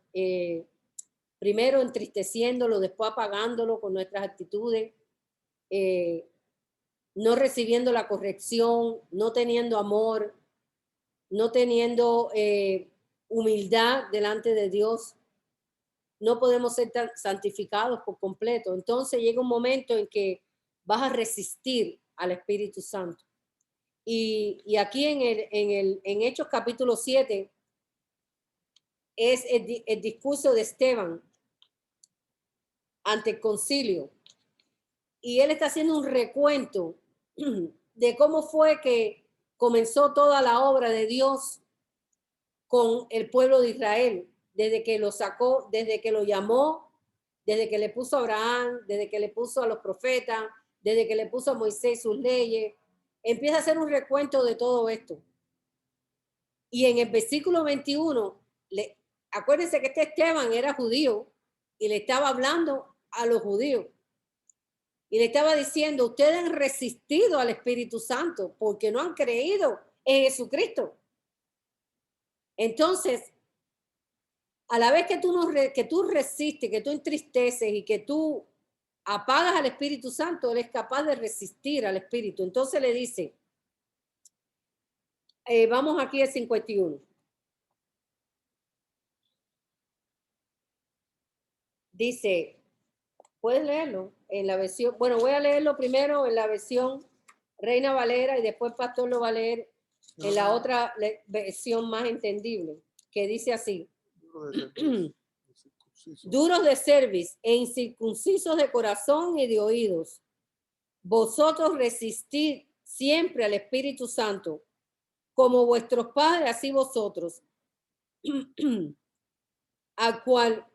primero entristeciéndolo, después apagándolo con nuestras actitudes, no recibiendo la corrección, no teniendo amor, no teniendo humildad delante de Dios, no podemos ser santificados por completo. Entonces llega un momento en que vas a resistir al Espíritu Santo. Y aquí en Hechos capítulo 7 es el discurso de Esteban ante el concilio. Y él está haciendo un recuento de cómo fue que comenzó toda la obra de Dios con el pueblo de Israel, desde que lo sacó, desde que lo llamó, desde que le puso a Abraham, desde que le puso a los profetas, desde que le puso a Moisés sus leyes. Empieza a hacer un recuento de todo esto. Y en el versículo 21, acuérdense que este Esteban era judío y le estaba hablando a los judíos. Y le estaba diciendo, ustedes han resistido al Espíritu Santo porque no han creído en Jesucristo. Entonces, a la vez que tú resistes, que tú entristeces y que tú apagas al Espíritu Santo, él es capaz de resistir al Espíritu. Entonces le dice, vamos aquí al 51. Dice, ¿puedes leerlo? En la versión, bueno, voy a leerlo primero en la versión Reina Valera y después Pastor lo va a leer en la otra versión más entendible, que dice así. Duros de cerviz e incircuncisos de corazón y de oídos, vosotros resistid siempre al Espíritu Santo, como vuestros padres, así vosotros, al cual,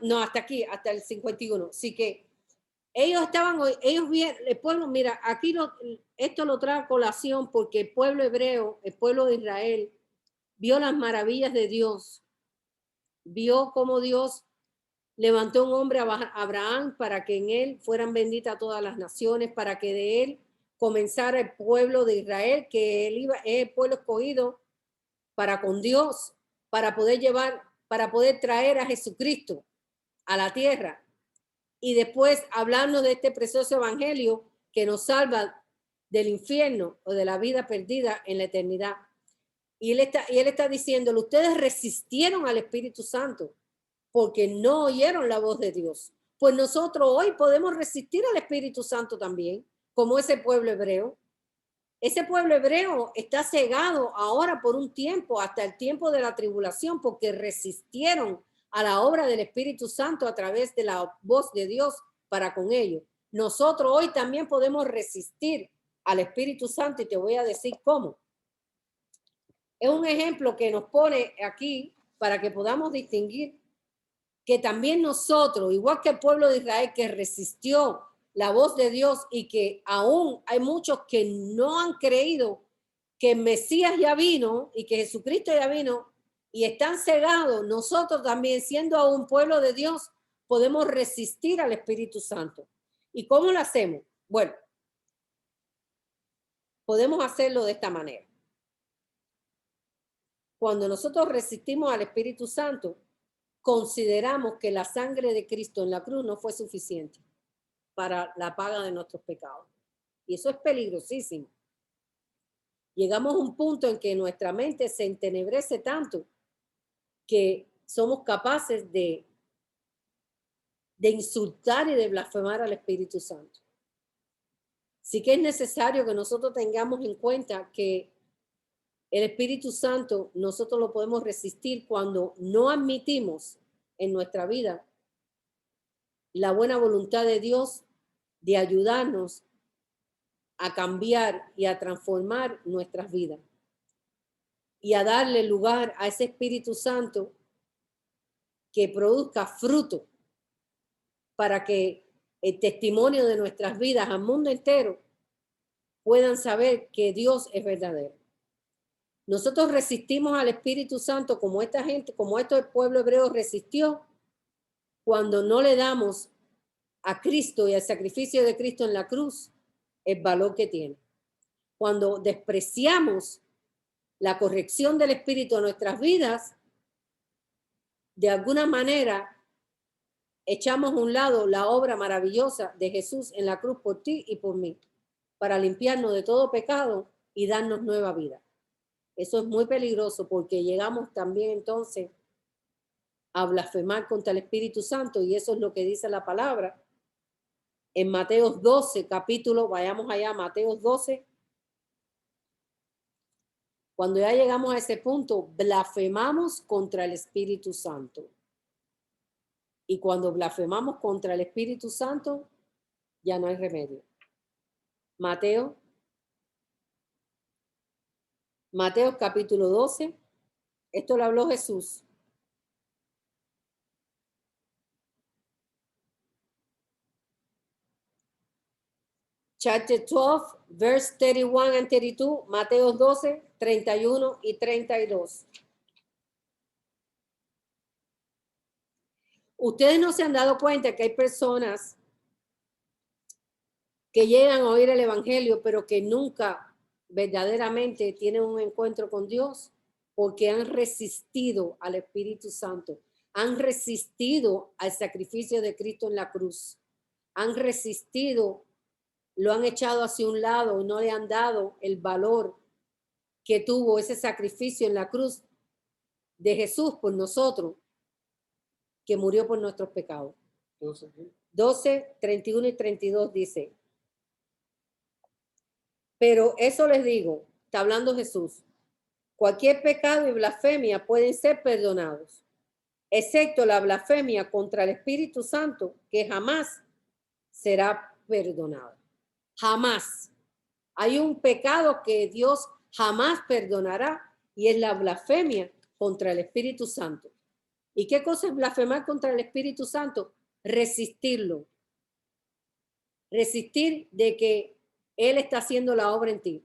no, hasta aquí, hasta el 51. Así que ellos bien, el pueblo, mira, aquí esto lo trae a colación porque el pueblo hebreo, el pueblo de Israel, vio las maravillas de Dios, vio cómo Dios levantó un hombre a Abraham para que en él fueran benditas todas las naciones, para que de él comenzara el pueblo de Israel, que él es el pueblo escogido para con Dios, para poder traer a Jesucristo a la tierra. Y después hablarnos de este precioso evangelio que nos salva del infierno o de la vida perdida en la eternidad. Y él está diciéndole, ustedes resistieron al Espíritu Santo porque no oyeron la voz de Dios. Pues nosotros hoy podemos resistir al Espíritu Santo también, como ese pueblo hebreo. Ese pueblo hebreo está cegado ahora por un tiempo, hasta el tiempo de la tribulación, porque resistieron a la obra del Espíritu Santo a través de la voz de Dios para con ellos. Nosotros hoy también podemos resistir al Espíritu Santo y te voy a decir cómo. Es un ejemplo que nos pone aquí para que podamos distinguir que también nosotros, igual que el pueblo de Israel que resistió la voz de Dios y que aún hay muchos que no han creído que el Mesías ya vino y que Jesucristo ya vino y están cegados, nosotros también siendo aún pueblo de Dios podemos resistir al Espíritu Santo. ¿Y cómo lo hacemos? Bueno, podemos hacerlo de esta manera. Cuando nosotros resistimos al Espíritu Santo, consideramos que la sangre de Cristo en la cruz no fue suficiente para la paga de nuestros pecados. Y eso es peligrosísimo. Llegamos a un punto en que nuestra mente se entenebrece tanto que somos capaces de insultar y de blasfemar al Espíritu Santo. Sí que es necesario que nosotros tengamos en cuenta que el Espíritu Santo nosotros lo podemos resistir cuando no admitimos en nuestra vida la buena voluntad de Dios de ayudarnos a cambiar y a transformar nuestras vidas y a darle lugar a ese Espíritu Santo que produzca fruto para que el testimonio de nuestras vidas al mundo entero puedan saber que Dios es verdadero. Nosotros resistimos al Espíritu Santo como esta gente, como este pueblo hebreo resistió cuando no le damos a Cristo y al sacrificio de Cristo en la cruz el valor que tiene. Cuando despreciamos la corrección del Espíritu en nuestras vidas, de alguna manera echamos a un lado la obra maravillosa de Jesús en la cruz por ti y por mí, para limpiarnos de todo pecado y darnos nueva vida. Eso es muy peligroso porque llegamos también entonces a blasfemar contra el Espíritu Santo y eso es lo que dice la palabra. En Mateos 12, capítulo, vayamos allá, Mateos 12. Cuando ya llegamos a ese punto, blasfemamos contra el Espíritu Santo. Y cuando blasfemamos contra el Espíritu Santo, ya no hay remedio. Mateo capítulo 12. Esto lo habló Jesús. Chapter 12, verse 31 and 32, Mateo 12, 31 y 32. Ustedes no se han dado cuenta que hay personas que llegan a oír el Evangelio, pero que nunca verdaderamente tienen un encuentro con Dios, porque han resistido al Espíritu Santo, han resistido al sacrificio de Cristo en la cruz, han resistido, lo han echado hacia un lado y no le han dado el valor que tuvo ese sacrificio en la cruz de Jesús por nosotros, que murió por nuestros pecados. 12, 31 y 32 dice, pero eso les digo, está hablando Jesús, cualquier pecado y blasfemia pueden ser perdonados, excepto la blasfemia contra el Espíritu Santo, que jamás será perdonada. Jamás. Hay un pecado que Dios jamás perdonará y es la blasfemia contra el Espíritu Santo. ¿Y qué cosa es blasfemar contra el Espíritu Santo? Resistirlo. Resistir de que Él está haciendo la obra en ti.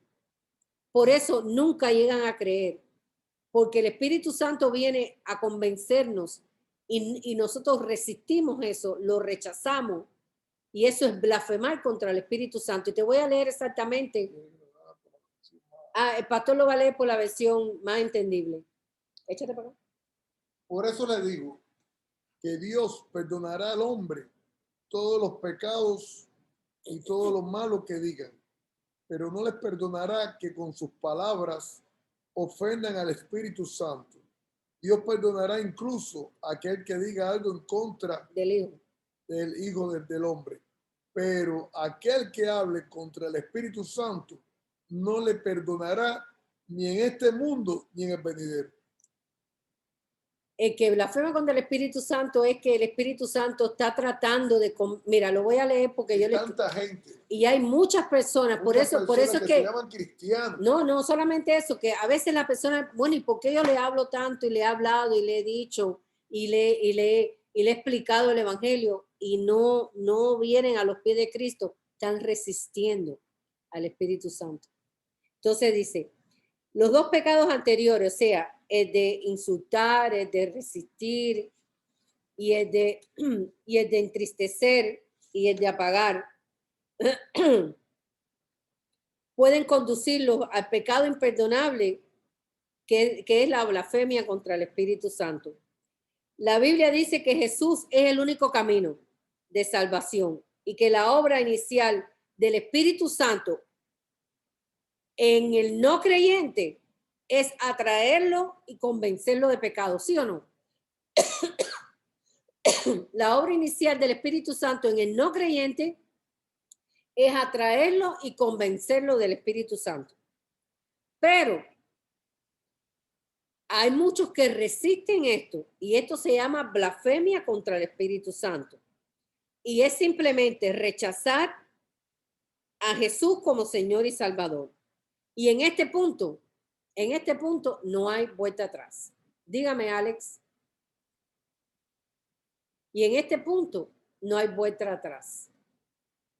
Por eso nunca llegan a creer, porque el Espíritu Santo viene a convencernos y nosotros resistimos eso, lo rechazamos. Y eso es blasfemar contra el Espíritu Santo. Y te voy a leer exactamente. El pastor lo va a leer por la versión más entendible. Échate para acá. Por eso le digo que Dios perdonará al hombre todos los pecados y todo lo malo que digan, pero no les perdonará que con sus palabras ofendan al Espíritu Santo. Dios perdonará incluso a aquel que diga algo en contra del Hijo. del Hijo del Hombre. Pero aquel que hable contra el Espíritu Santo no le perdonará ni en este mundo ni en el venidero. El que blasfema contra el Espíritu Santo es que el Espíritu Santo está tratando de... Mira, lo voy a leer porque yo le... Tanta gente. Y hay muchas personas, por eso es que se llaman cristianos. No solamente eso, que a veces la persona, bueno, ¿y por qué yo le hablo tanto y le he hablado y le he dicho y le he explicado el Evangelio y no vienen a los pies de Cristo? Están resistiendo al Espíritu Santo. Entonces dice, los dos pecados anteriores, o sea, el de insultar, el de resistir y el de entristecer y el de apagar, pueden conducirlos al pecado imperdonable que es la blasfemia contra el Espíritu Santo. La Biblia dice que Jesús es el único camino de salvación y que la obra inicial del Espíritu Santo en el no creyente es atraerlo y convencerlo de pecado, ¿sí o no? La obra inicial del Espíritu Santo en el no creyente es atraerlo y convencerlo del Espíritu Santo. Pero hay muchos que resisten esto y esto se llama blasfemia contra el Espíritu Santo. Y es simplemente rechazar a Jesús como Señor y Salvador. Y en este punto no hay vuelta atrás. Dígame, Alex. Y en este punto no hay vuelta atrás.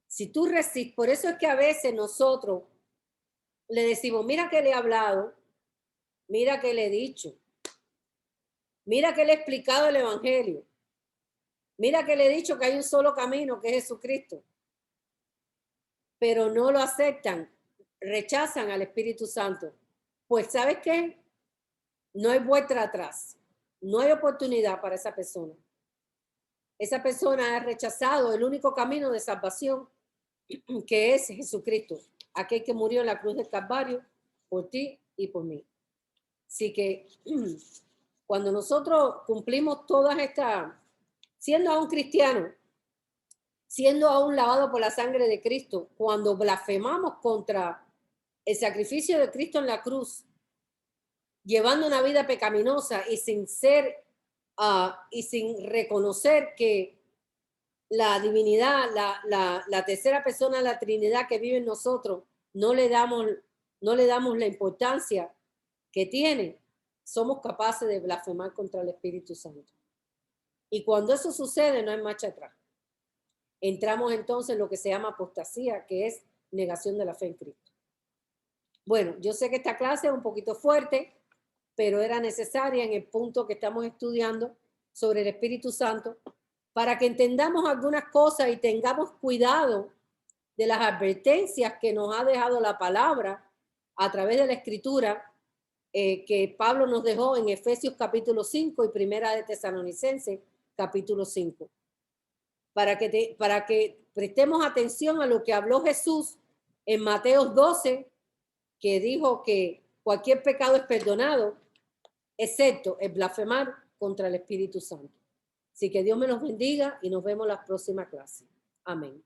Si tú resistes, por eso es que a veces nosotros le decimos, mira que le he hablado, mira que le he dicho, mira que le he explicado el Evangelio, mira que le he dicho que hay un solo camino, que es Jesucristo. Pero no lo aceptan, rechazan al Espíritu Santo. Pues, ¿sabes qué? No hay vuelta atrás. No hay oportunidad para esa persona. Esa persona ha rechazado el único camino de salvación, que es Jesucristo, aquel que murió en la cruz del Calvario por ti y por mí. Así que cuando nosotros cumplimos todas estas, siendo aún cristiano, siendo aún lavado por la sangre de Cristo, cuando blasfemamos contra el sacrificio de Cristo en la cruz, llevando una vida pecaminosa y sin ser y sin reconocer que la divinidad, la tercera persona de la Trinidad que vive en nosotros, no le damos la importancia que tiene, somos capaces de blasfemar contra el Espíritu Santo. Y cuando eso sucede, no hay marcha atrás. Entramos entonces en lo que se llama apostasía, que es negación de la fe en Cristo. Bueno, yo sé que esta clase es un poquito fuerte, pero era necesaria en el punto que estamos estudiando sobre el Espíritu Santo, para que entendamos algunas cosas y tengamos cuidado de las advertencias que nos ha dejado la palabra a través de la Escritura que Pablo nos dejó en Efesios capítulo 5 y Primera de Tesalonicenses capítulo 5. Para que prestemos atención a lo que habló Jesús en Mateo 12, que dijo que cualquier pecado es perdonado, excepto el blasfemar contra el Espíritu Santo. Así que Dios me los bendiga y nos vemos en la próxima clase. Amén.